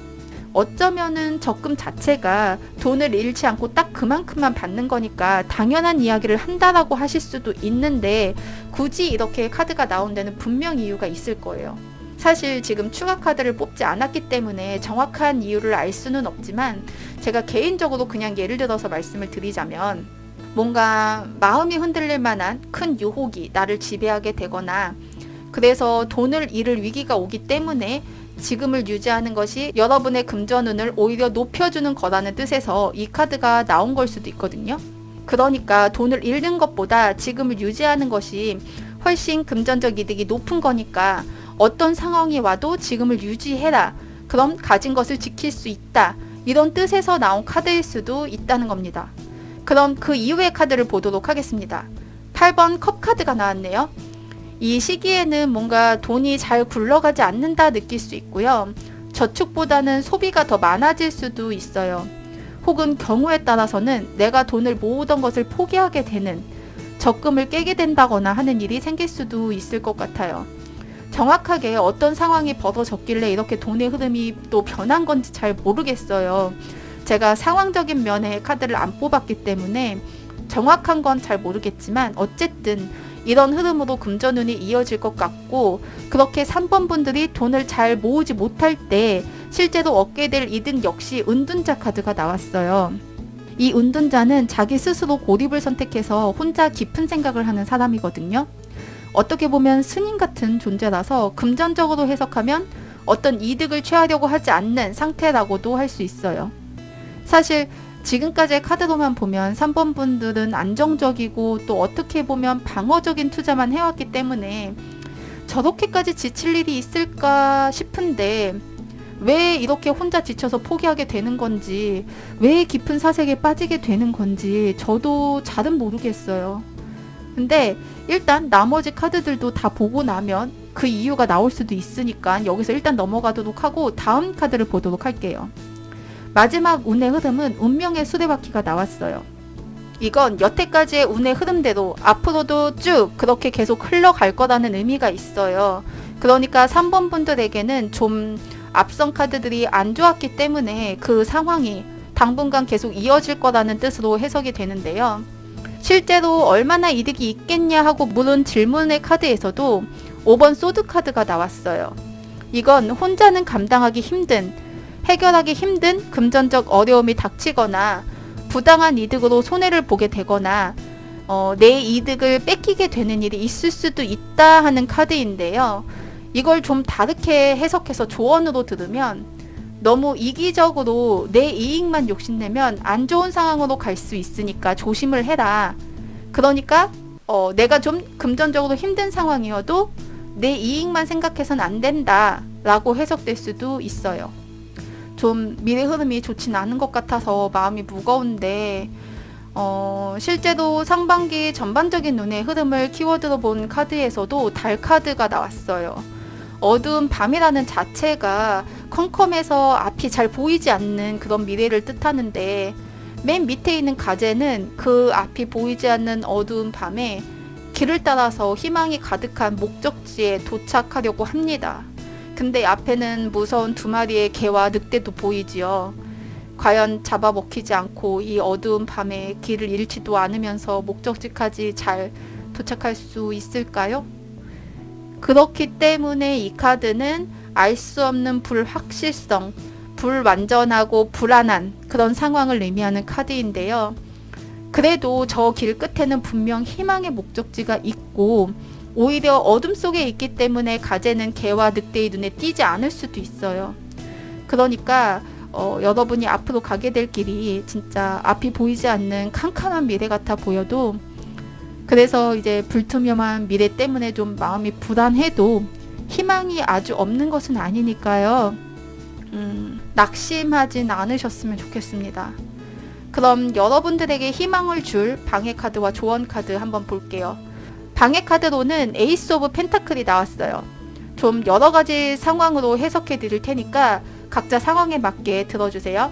Speaker 1: 어쩌면은 적금 자체가 돈을 잃지 않고 딱 그만큼만 받는 거니까 당연한 이야기를 한다라고 하실 수도 있는데 굳이 이렇게 카드가 나온 데는 분명 이유가 있을 거예요. 사실 지금 추가 카드를 뽑지 않았기 때문에 정확한 이유를 알 수는 없지만 제가 개인적으로 그냥 예를 들어서 말씀을 드리자면 뭔가 마음이 흔들릴 만한 큰 유혹이 나를 지배하게 되거나 그래서 돈을 잃을 위기가 오기 때문에 지금을 유지하는 것이 여러분의 금전운을 오히려 높여주는 거라는 뜻에서 이 카드가 나온 걸 수도 있거든요. 그러니까 돈을 잃는 것보다 지금을 유지하는 것이 훨씬 금전적 이득이 높은 거니까 어떤 상황이 와도 지금을 유지해라. 그럼 가진 것을 지킬 수 있다. 이런 뜻에서 나온 카드일 수도 있다는 겁니다. 그럼 그 이후의 카드를 보도록 하겠습니다. 8번 컵 카드가 나왔네요. 이 시기에는 뭔가 돈이 잘 굴러가지 않는다 느낄 수 있고요. 저축보다는 소비가 더 많아질 수도 있어요. 혹은 경우에 따라서는 내가 돈을 모으던 것을 포기하게 되는, 적금을 깨게 된다거나 하는 일이 생길 수도 있을 것 같아요. 정확하게 어떤 상황이 벌어졌길래 이렇게 돈의 흐름이 또 변한 건지 잘 모르겠어요. 제가 상황적인 면의 카드를 안 뽑았기 때문에 정확한 건 잘 모르겠지만 어쨌든 이런 흐름으로 금전운이 이어질 것 같고 그렇게 3번 분들이 돈을 잘 모으지 못할 때 실제로 얻게 될 이득 역시 은둔자 카드가 나왔어요. 이 은둔자는 자기 스스로 고립을 선택해서 혼자 깊은 생각을 하는 사람이거든요. 어떻게 보면 스님 같은 존재라서 금전적으로 해석하면 어떤 이득을 취하려고 하지 않는 상태라고도 할 수 있어요. 사실 지금까지의 카드로만 보면 3번 분들은 안정적이고 또 어떻게 보면 방어적인 투자만 해왔기 때문에 저렇게까지 지칠 일이 있을까 싶은데 왜 이렇게 혼자 지쳐서 포기하게 되는 건지, 왜 깊은 사색에 빠지게 되는 건지 저도 잘은 모르겠어요. 근데 일단 나머지 카드들도 다 보고 나면 그 이유가 나올 수도 있으니까 여기서 일단 넘어가도록 하고 다음 카드를 보도록 할게요. 마지막 운의 흐름은 운명의 수레바퀴가 나왔어요. 이건 여태까지의 운의 흐름대로 앞으로도 쭉 그렇게 계속 흘러갈 거라는 의미가 있어요. 그러니까 3번 분들에게는 좀 앞선 카드들이 안 좋았기 때문에 그 상황이 당분간 계속 이어질 거라는 뜻으로 해석이 되는데요. 실제로 얼마나 이득이 있겠냐 하고 물은 질문의 카드에서도 5번 소드 카드가 나왔어요. 이건 혼자는 감당하기 힘든, 해결하기 힘든 금전적 어려움이 닥치거나 부당한 이득으로 손해를 보게 되거나 내 이득을 뺏기게 되는 일이 있을 수도 있다 하는 카드인데요. 이걸 좀 다르게 해석해서 조언으로 들으면 너무 이기적으로 내 이익만 욕심내면 안 좋은 상황으로 갈 수 있으니까 조심을 해라. 그러니까 내가 좀 금전적으로 힘든 상황이어도 내 이익만 생각해서는 안 된다 라고 해석될 수도 있어요. 좀 미래 흐름이 좋진 않은 것 같아서 마음이 무거운데 실제로 상반기 전반적인 눈의 흐름을 키워드로 본 카드에서도 달 카드가 나왔어요. 어두운 밤이라는 자체가 컴컴해서 앞이 잘 보이지 않는 그런 미래를 뜻하는데, 맨 밑에 있는 가제는 그 앞이 보이지 않는 어두운 밤에 길을 따라서 희망이 가득한 목적지에 도착하려고 합니다. 근데 앞에는 무서운 두 마리의 개와 늑대도 보이지요. 과연 잡아먹히지 않고 이 어두운 밤에 길을 잃지도 않으면서 목적지까지 잘 도착할 수 있을까요? 그렇기 때문에 이 카드는 알 수 없는 불확실성, 불완전하고 불안한 그런 상황을 의미하는 카드인데요. 그래도 저 길 끝에는 분명 희망의 목적지가 있고, 오히려 어둠 속에 있기 때문에 가제는 개와 늑대의 눈에 띄지 않을 수도 있어요. 그러니까 여러분이 앞으로 가게 될 길이 진짜 앞이 보이지 않는 캄캄한 미래 같아 보여도, 그래서 이제 불투명한 미래 때문에 좀 마음이 불안해도 희망이 아주 없는 것은 아니니까요. 낙심하진 않으셨으면 좋겠습니다. 그럼 여러분들에게 희망을 줄 방해 카드와 조언 카드 한번 볼게요. 방해 카드로는 에이스 오브 펜타클이 나왔어요. 좀 여러 가지 상황으로 해석해 드릴 테니까 각자 상황에 맞게 들어주세요.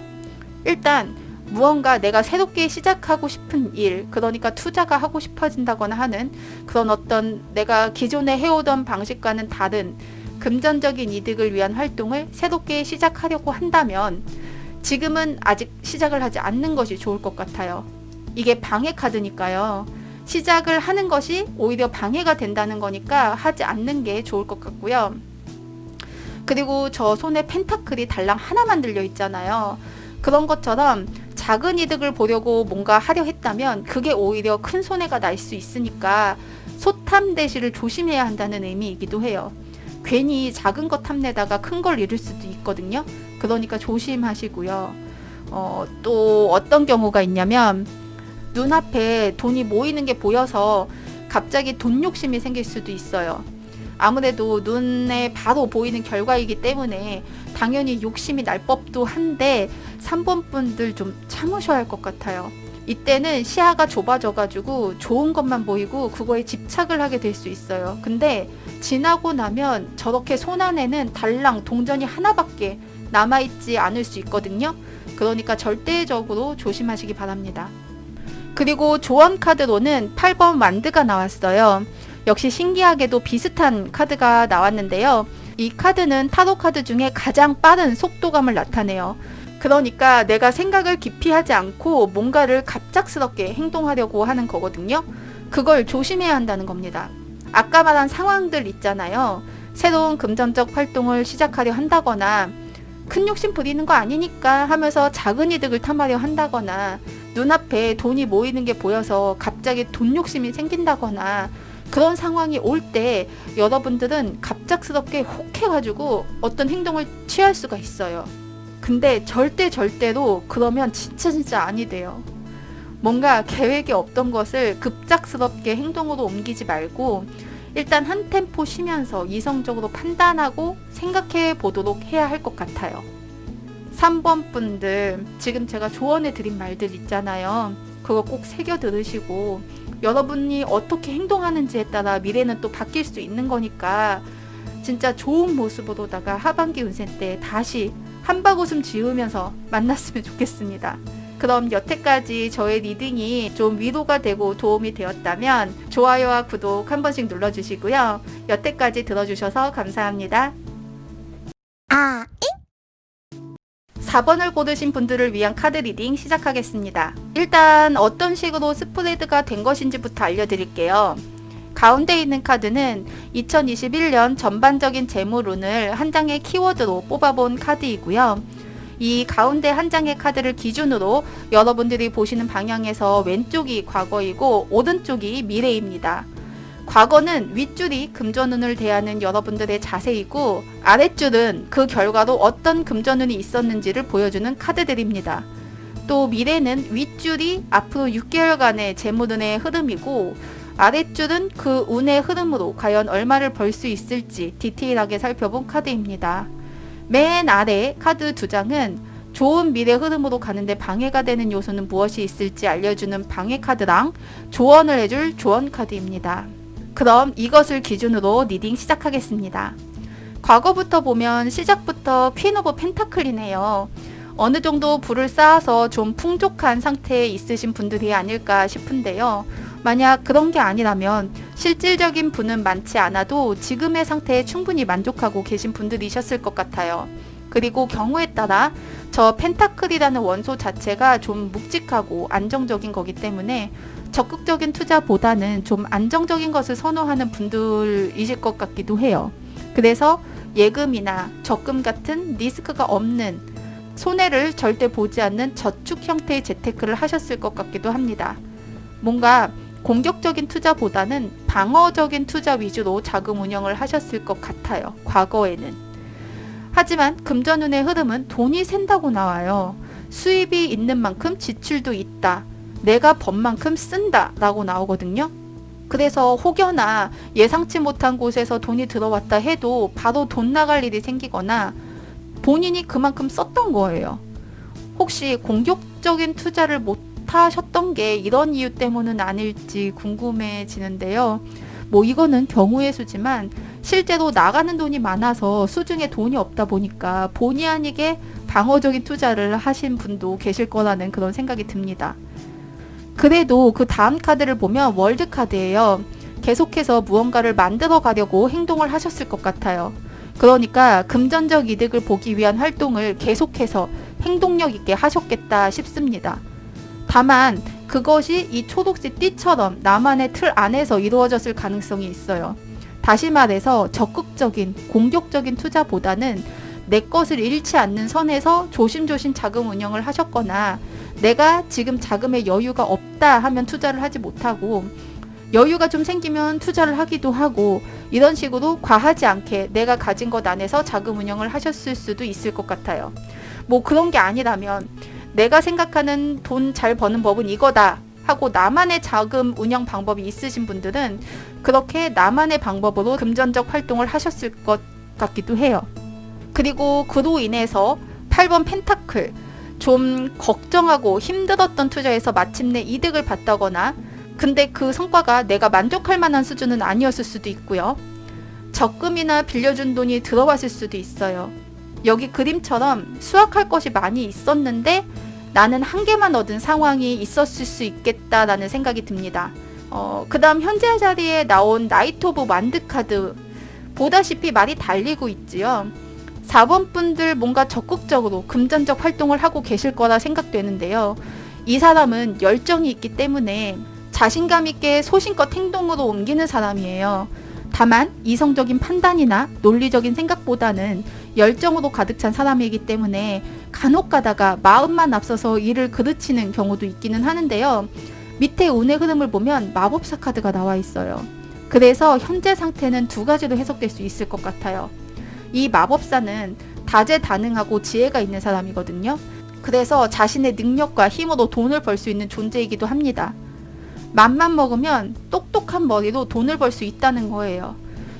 Speaker 1: 일단 무언가 내가 새롭게 시작하고 싶은 일, 그러니까 투자가 하고 싶어진다거나 하는 그런 어떤 내가 기존에 해오던 방식과는 다른 금전적인 이득을 위한 활동을 새롭게 시작하려고 한다면 지금은 아직 시작을 하지 않는 것이 좋을 것 같아요. 이게 방해 카드니까요. 시작을 하는 것이 오히려 방해가 된다는 거니까 하지 않는 게 좋을 것 같고요. 그리고 저 손에 펜타클이 달랑 하나만 들려 있잖아요. 그런 것처럼 작은 이득을 보려고 뭔가 하려 했다면 그게 오히려 큰 손해가 날 수 있으니까 소탐대시를 조심해야 한다는 의미이기도 해요. 괜히 작은 것 탐내다가 큰 걸 잃을 수도 있거든요. 그러니까 조심하시고요. 또 어떤 경우가 있냐면 눈앞에 돈이 모이는 게 보여서 갑자기 돈 욕심이 생길 수도 있어요. 아무래도 눈에 바로 보이는 결과이기 때문에 당연히 욕심이 날 법도 한데 3번 분들 좀 참으셔야 할 것 같아요. 이때는 시야가 좁아져가지고 좋은 것만 보이고 그거에 집착을 하게 될 수 있어요. 근데 지나고 나면 저렇게 손 안에는 달랑 동전이 하나밖에 남아있지 않을 수 있거든요. 그러니까 절대적으로 조심하시기 바랍니다. 그리고 조언 카드로는 8번 완드가 나왔어요. 역시 신기하게도 비슷한 카드가 나왔는데요. 이 카드는 타로 카드 중에 가장 빠른 속도감을 나타내요. 그러니까 내가 생각을 깊이 하지 않고 뭔가를 갑작스럽게 행동하려고 하는 거거든요. 그걸 조심해야 한다는 겁니다. 아까 말한 상황들 있잖아요. 새로운 금전적 활동을 시작하려 한다거나 큰 욕심 부리는 거 아니니까 하면서 작은 이득을 탐하려 한다거나 눈앞에 돈이 모이는 게 보여서 갑자기 돈 욕심이 생긴다거나 그런 상황이 올 때 여러분들은 갑작스럽게 혹해가지고 어떤 행동을 취할 수가 있어요. 근데 절대로 그러면 진짜 아니 돼요. 뭔가 계획이 없던 것을 급작스럽게 행동으로 옮기지 말고 일단 한 템포 쉬면서 이성적으로 판단하고 생각해 보도록 해야 할 것 같아요. 3번 분들, 지금 제가 조언해 드린 말들 있잖아요. 그거 꼭 새겨 들으시고 여러분이 어떻게 행동하는지에 따라 미래는 또 바뀔 수 있는 거니까 진짜 좋은 모습으로다가 하반기 운세 때 다시 한바구음 지으면서 만났으면 좋겠습니다. 그럼 여태까지 저의 리딩이 좀 위로가 되고 도움이 되었다면 좋아요와 구독 한 번씩 눌러주시고요. 여태까지 들어주셔서 감사합니다. 4번을 고르신 분들을 위한 카드 리딩 시작하겠습니다. 일단 어떤 식으로 스프레드가 된 것인지부터 알려드릴게요. 가운데 있는 카드는 2021년 전반적인 재물운을 한 장의 키워드로 뽑아본 카드이고요. 이 가운데 한 장의 카드를 기준으로 여러분들이 보시는 방향에서 왼쪽이 과거이고 오른쪽이 미래입니다. 과거는 윗줄이 금전운을 대하는 여러분들의 자세이고 아랫줄은 그 결과로 어떤 금전운이 있었는지를 보여주는 카드들입니다. 또 미래는 윗줄이 앞으로 6개월간의 재물운의 흐름이고 아랫줄은 그 운의 흐름으로 과연 얼마를 벌 수 있을지 디테일하게 살펴본 카드입니다. 맨 아래 카드 2장은 좋은 미래 흐름으로 가는데 방해가 되는 요소는 무엇이 있을지 알려주는 방해 카드랑 조언을 해줄 조언 카드입니다. 그럼 이것을 기준으로 리딩 시작하겠습니다. 과거부터 보면 시작부터 퀸 오브 펜타클이네요. 어느 정도 부를 쌓아서 좀 풍족한 상태에 있으신 분들이 아닐까 싶은데요. 만약 그런 게 아니라면 실질적인 부는 많지 않아도 지금의 상태에 충분히 만족하고 계신 분들이셨을 것 같아요. 그리고 경우에 따라 저 펜타클이라는 원소 자체가 좀 묵직하고 안정적인 거기 때문에 적극적인 투자보다는 좀 안정적인 것을 선호하는 분들이실 것 같기도 해요. 그래서 예금이나 적금 같은 리스크가 없는, 손해를 절대 보지 않는 저축 형태의 재테크를 하셨을 것 같기도 합니다. 뭔가 공격적인 투자보다는 방어적인 투자 위주로 자금 운영을 하셨을 것 같아요. 과거에는. 하지만 금전운의 흐름은 돈이 샌다고 나와요. 수입이 있는 만큼 지출도 있다. 내가 번 만큼 쓴다 라고 나오거든요. 그래서 혹여나 예상치 못한 곳에서 돈이 들어왔다 해도 바로 돈 나갈 일이 생기거나 본인이 그만큼 썼던 거예요. 혹시 공격적인 투자를 못 하셨던 게 이런 이유 때문은 아닐지 궁금해지는데요. 뭐 이거는 경우의 수지만 실제로 나가는 돈이 많아서 수중에 돈이 없다 보니까 본의 아니게 방어적인 투자를 하신 분도 계실 거라는 그런 생각이 듭니다. 그래도 그 다음 카드를 보면 월드 카드예요. 계속해서 무언가를 만들어 가려고 행동을 하셨을 것 같아요. 그러니까 금전적 이득을 보기 위한 활동을 계속해서 행동력 있게 하셨겠다 싶습니다. 다만 그것이 이 초록색 띠처럼 나만의 틀 안에서 이루어졌을 가능성이 있어요. 다시 말해서 적극적인 공격적인 투자보다는 내 것을 잃지 않는 선에서 조심조심 자금 운영을 하셨거나 내가 지금 자금에 여유가 없다 하면 투자를 하지 못하고 여유가 좀 생기면 투자를 하기도 하고 이런 식으로 과하지 않게 내가 가진 것 안에서 자금 운영을 하셨을 수도 있을 것 같아요. 뭐 그런 게 아니라면 내가 생각하는 돈 잘 버는 법은 이거다 하고 나만의 자금 운영 방법이 있으신 분들은 그렇게 나만의 방법으로 금전적 활동을 하셨을 것 같기도 해요. 그리고 그로 인해서 8번 펜타클, 좀 걱정하고 힘들었던 투자에서 마침내 이득을 봤다거나 근데 그 성과가 내가 만족할 만한 수준은 아니었을 수도 있고요. 적금이나 빌려준 돈이 들어왔을 수도 있어요. 여기 그림처럼 수확할 것이 많이 있었는데 나는 한 개만 얻은 상황이 있었을 수 있겠다라는 생각이 듭니다. 그 다음 현재 자리에 나온 나이트 오브 만드 카드 보다시피 말이 달리고 있지요. 4번 분들 뭔가 적극적으로 금전적 활동을 하고 계실 거라 생각되는데요. 이 사람은 열정이 있기 때문에 자신감 있게 소신껏 행동으로 옮기는 사람이에요. 다만 이성적인 판단이나 논리적인 생각보다는 열정으로 가득 찬 사람이기 때문에 간혹 가다가 마음만 앞서서 일을 그르치는 경우도 있기는 하는데요. 밑에 운의 흐름을 보면 마법사 카드가 나와 있어요. 그래서 현재 상태는 두 가지로 해석될 수 있을 것 같아요. 이 마법사는 다재다능하고 지혜가 있는 사람이거든요. 그래서 자신의 능력과 힘으로 돈을 벌 수 있는 존재이기도 합니다. 맘만 먹으면 똑똑한 머리로 돈을 벌 수 있다는 거예요.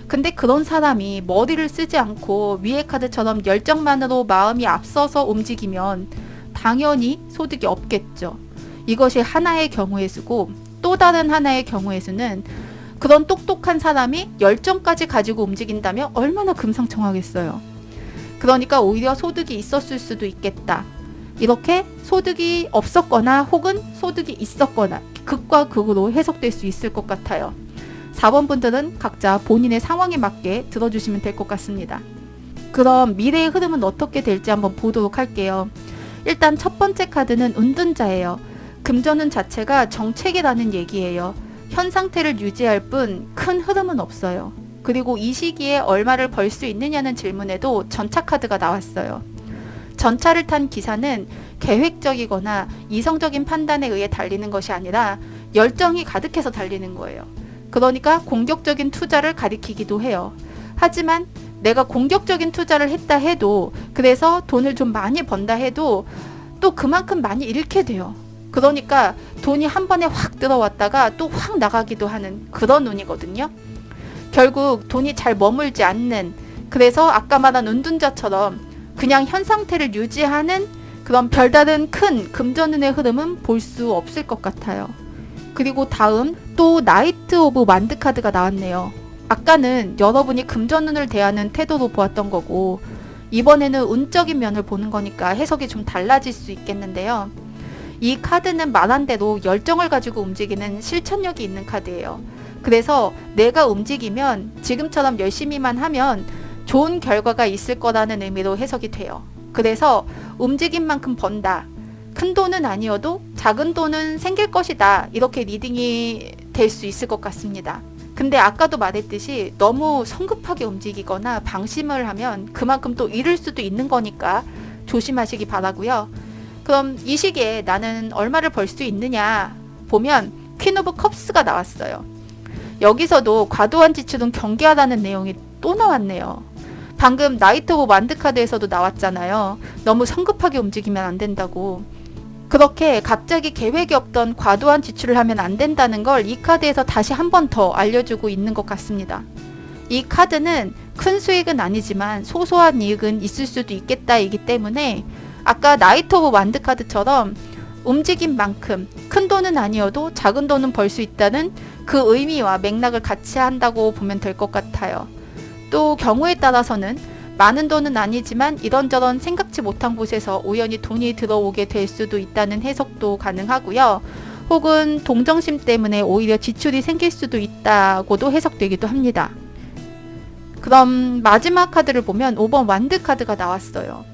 Speaker 1: 근데 그런 사람이 머리를 쓰지 않고 위에 카드처럼 열정만으로 마음이 앞서서 움직이면 당연히 소득이 없겠죠. 이것이 하나의 경우의 수고 또 다른 하나의 경우의 수는 그런 똑똑한 사람이 열정까지 가지고 움직인다면 얼마나 금상첨화겠어요. 그러니까 오히려 소득이 있었을 수도 있겠다. 이렇게 소득이 없었거나 혹은 소득이 있었거나 극과 극으로 해석될 수 있을 것 같아요. 4번 분들은 각자 본인의 상황에 맞게 들어주시면 될 것 같습니다. 그럼 미래의 흐름은 어떻게 될지 한번 보도록 할게요. 일단 첫 번째 카드는 운둔자예요. 금전운 자체가 정책이라는 얘기예요. 현 상태를 유지할 뿐 큰 흐름은 없어요. 그리고 이 시기에 얼마를 벌 수 있느냐는 질문에도 전차 카드가 나왔어요. 전차를 탄 기사는 계획적이거나 이성적인 판단에 의해 달리는 것이 아니라 열정이 가득해서 달리는 거예요. 그러니까 공격적인 투자를 가리키기도 해요. 하지만 내가 공격적인 투자를 했다 해도 그래서 돈을 좀 많이 번다 해도 또 그만큼 많이 잃게 돼요. 그러니까 돈이 한 번에 확 들어왔다가 또 확 나가기도 하는 그런 운이거든요. 결국 돈이 잘 머물지 않는, 그래서 아까 말한 은둔자처럼 그냥 현 상태를 유지하는 그런 별다른 큰 금전운의 흐름은 볼 수 없을 것 같아요. 그리고 다음 또 나이트 오브 완드 카드가 나왔네요. 아까는 여러분이 금전운을 대하는 태도로 보았던 거고, 이번에는 운적인 면을 보는 거니까 해석이 좀 달라질 수 있겠는데요. 이 카드는 말한 대로 열정을 가지고 움직이는 실천력이 있는 카드예요. 그래서 내가 움직이면 지금처럼 열심히만 하면 좋은 결과가 있을 거라는 의미로 해석이 돼요. 그래서 움직인 만큼 번다. 큰 돈은 아니어도 작은 돈은 생길 것이다. 이렇게 리딩이 될 수 있을 것 같습니다. 근데 아까도 말했듯이 너무 성급하게 움직이거나 방심을 하면 그만큼 또 잃을 수도 있는 거니까 조심하시기 바라고요. 그럼 이 시기에 나는 얼마를 벌 수 있느냐 보면 퀸 오브 컵스가 나왔어요. 여기서도 과도한 지출은 경계하라는 내용이 또 나왔네요. 방금 나이트 오브 완드 카드에서도 나왔잖아요. 너무 성급하게 움직이면 안 된다고. 그렇게 갑자기 계획이 없던 과도한 지출을 하면 안 된다는 걸 이 카드에서 다시 한 번 더 알려주고 있는 것 같습니다. 이 카드는 큰 수익은 아니지만 소소한 이익은 있을 수도 있겠다이기 때문에 아까 나이트 오브 완드 카드처럼 움직인 만큼 큰 돈은 아니어도 작은 돈은 벌 수 있다는 그 의미와 맥락을 같이 한다고 보면 될 것 같아요. 또 경우에 따라서는 많은 돈은 아니지만 이런저런 생각지 못한 곳에서 우연히 돈이 들어오게 될 수도 있다는 해석도 가능하고요. 혹은 동정심 때문에 오히려 지출이 생길 수도 있다고도 해석되기도 합니다. 그럼 마지막 카드를 보면 5번 완드 카드가 나왔어요.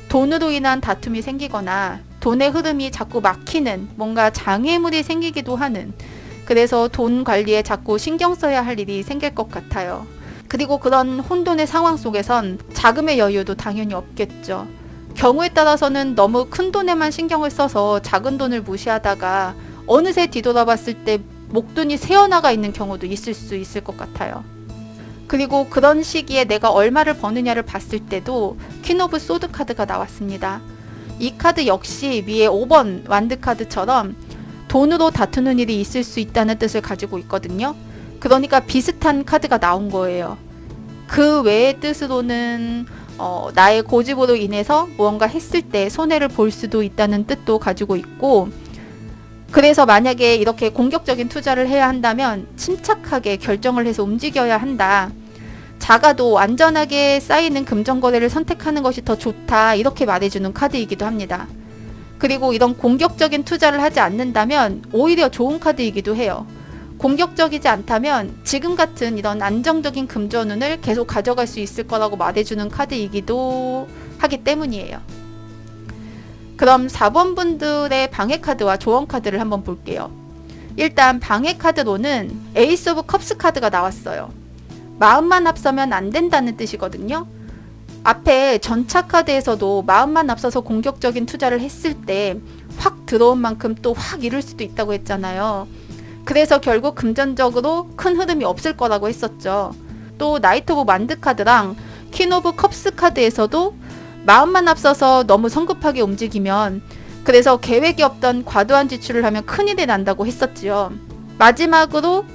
Speaker 1: 돈으로 인한 다툼이 생기거나 돈의 흐름이 자꾸 막히는, 뭔가 장애물이 생기기도 하는, 그래서 돈 관리에 자꾸 신경 써야 할 일이 생길 것 같아요. 그리고 그런 혼돈의 상황 속에선 자금의 여유도 당연히 없겠죠. 경우에 따라서는 너무 큰 돈에만 신경을 써서 작은 돈을 무시하다가 어느새 뒤돌아봤을 때 목돈이 새어나가 있는 경우도 있을 수 있을 것 같아요. 그리고 그런 시기에 내가 얼마를 버느냐를 봤을 때도 퀸 오브 소드 카드가 나왔습니다. 이 카드 역시 위에 5번 완드 카드처럼 돈으로 다투는 일이 있을 수 있다는 뜻을 가지고 있거든요. 그러니까 비슷한 카드가 나온 거예요. 그 외의 뜻으로는 나의 고집으로 인해서 무언가 했을 때 손해를 볼 수도 있다는 뜻도 가지고 있고, 그래서 만약에 이렇게 공격적인 투자를 해야 한다면 침착하게 결정을 해서 움직여야 한다. 작아도 안전하게 쌓이는 금전거래를 선택하는 것이 더 좋다. 이렇게 말해주는 카드이기도 합니다. 그리고 이런 공격적인 투자를 하지 않는다면 오히려 좋은 카드이기도 해요. 공격적이지 않다면 지금 같은 이런 안정적인 금전운을 계속 가져갈 수 있을 거라고 말해주는 카드이기도 하기 때문이에요. 그럼 4번 분들의 방해 카드와 조언 카드를 한번 볼게요. 일단 방해 카드로는 에이스 오브 컵스 카드가 나왔어요. 마음만 앞서면 안 된다는 뜻이거든요. 앞에 전차 카드에서도 마음만 앞서서 공격적인 투자를 했을 때 확 들어온 만큼 또 확 잃을 수도 있다고 했잖아요. 그래서 결국 금전적으로 큰 흐름이 없을 거라고 했었죠. 또 나이트 오브 완드 카드랑 퀸 오브 컵스 카드에서도 마음만 앞서서 너무 성급하게 움직이면, 그래서 계획이 없던 과도한 지출을 하면 큰일이 난다고 했었지요. 마지막으로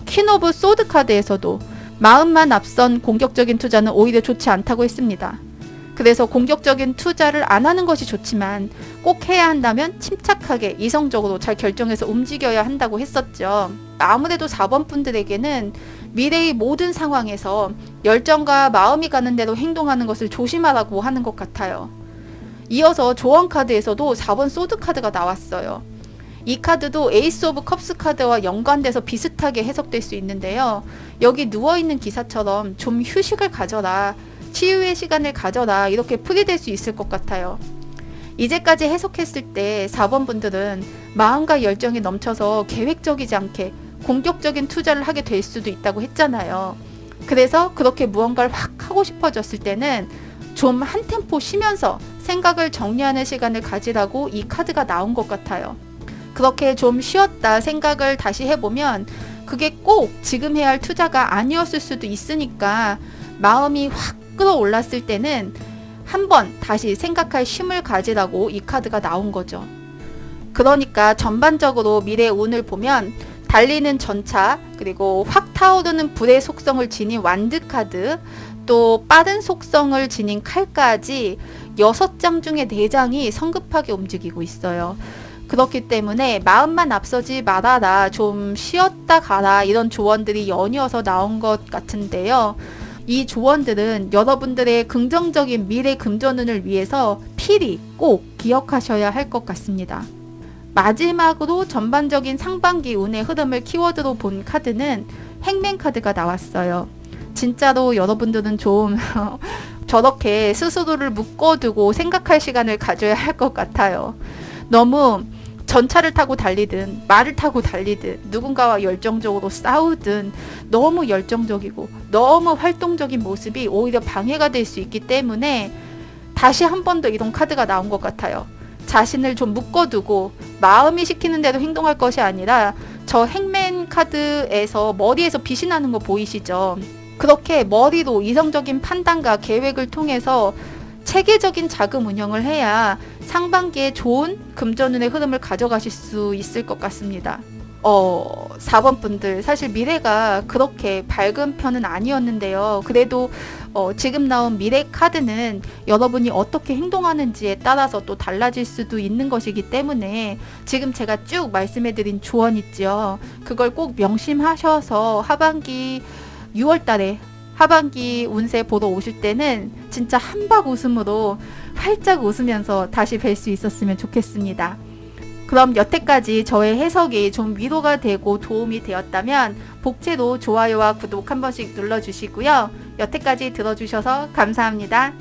Speaker 1: 퀸 오브 소드 카드에서도 마음만 앞선 공격적인 투자는 오히려 좋지 않다고 했습니다. 그래서 공격적인 투자를 안 하는 것이 좋지만 꼭 해야 한다면 침착하게 이성적으로 잘 결정해서 움직여야 한다고 했었죠. 아무래도 4번 분들에게는 미래의 모든 상황에서 열정과 마음이 가는 대로 행동하는 것을 조심하라고 하는 것 같아요. 이어서 조언 카드에서도 4번 소드 카드가 나왔어요. 이 카드도 에이스 오브 컵스 카드와 연관돼서 비슷하게 해석될 수 있는데요. 여기 누워있는 기사처럼 좀 휴식을 가져라, 치유의 시간을 가져라, 이렇게 풀이될 수 있을 것 같아요. 이제까지 해석했을 때 4번 분들은 마음과 열정이 넘쳐서 계획적이지 않게 공격적인 투자를 하게 될 수도 있다고 했잖아요. 그래서 그렇게 무언가를 확 하고 싶어졌을 때는 좀 한 템포 쉬면서 생각을 정리하는 시간을 가지라고 이 카드가 나온 것 같아요. 그렇게 좀 쉬었다 생각을 다시 해보면 그게 꼭 지금 해야 할 투자가 아니었을 수도 있으니까 마음이 확 끌어올랐을 때는 한번 다시 생각할 쉼을 가지라고 이 카드가 나온 거죠. 그러니까 전반적으로 미래의 운을 보면 달리는 전차, 그리고 확 타오르는 불의 속성을 지닌 완드 카드, 또 빠른 속성을 지닌 칼까지 6장 중에 4장이 성급하게 움직이고 있어요. 그렇기 때문에 마음만 앞서지 말아라, 좀 쉬었다 가라, 이런 조언들이 연이어서 나온 것 같은데요. 이 조언들은 여러분들의 긍정적인 미래 금전운을 위해서 필히 꼭 기억하셔야 할 것 같습니다. 마지막으로 전반적인 상반기 운의 흐름을 키워드로 본 카드는 행맨 카드가 나왔어요. 진짜로 여러분들은 좀 저렇게 스스로를 묶어두고 생각할 시간을 가져야 할 것 같아요. 너무 전차를 타고 달리든 말을 타고 달리든 누군가와 열정적으로 싸우든 너무 열정적이고 너무 활동적인 모습이 오히려 방해가 될 수 있기 때문에 다시 한 번 더 이런 카드가 나온 것 같아요. 자신을 좀 묶어두고 마음이 시키는 대로 행동할 것이 아니라 저 행맨 카드에서 머리에서 빛이 나는 거 보이시죠? 그렇게 머리로 이성적인 판단과 계획을 통해서 체계적인 자금 운영을 해야 상반기에 좋은 금전운의 흐름을 가져가실 수 있을 것 같습니다. 4번 분들, 사실 미래가 그렇게 밝은 편은 아니었는데요. 그래도 지금 나온 미래 카드는 여러분이 어떻게 행동하는지에 따라서 또 달라질 수도 있는 것이기 때문에 지금 제가 쭉 말씀해드린 조언 있죠. 그걸 꼭 명심하셔서 하반기 6월 달에 하반기 운세 보러 오실 때는 진짜 한박 웃음으로 활짝 웃으면서 다시 뵐 수 있었으면 좋겠습니다. 그럼 여태까지 저의 해석이 좀 위로가 되고 도움이 되었다면 복채로 좋아요와 구독 한 번씩 눌러주시고요. 여태까지 들어주셔서 감사합니다.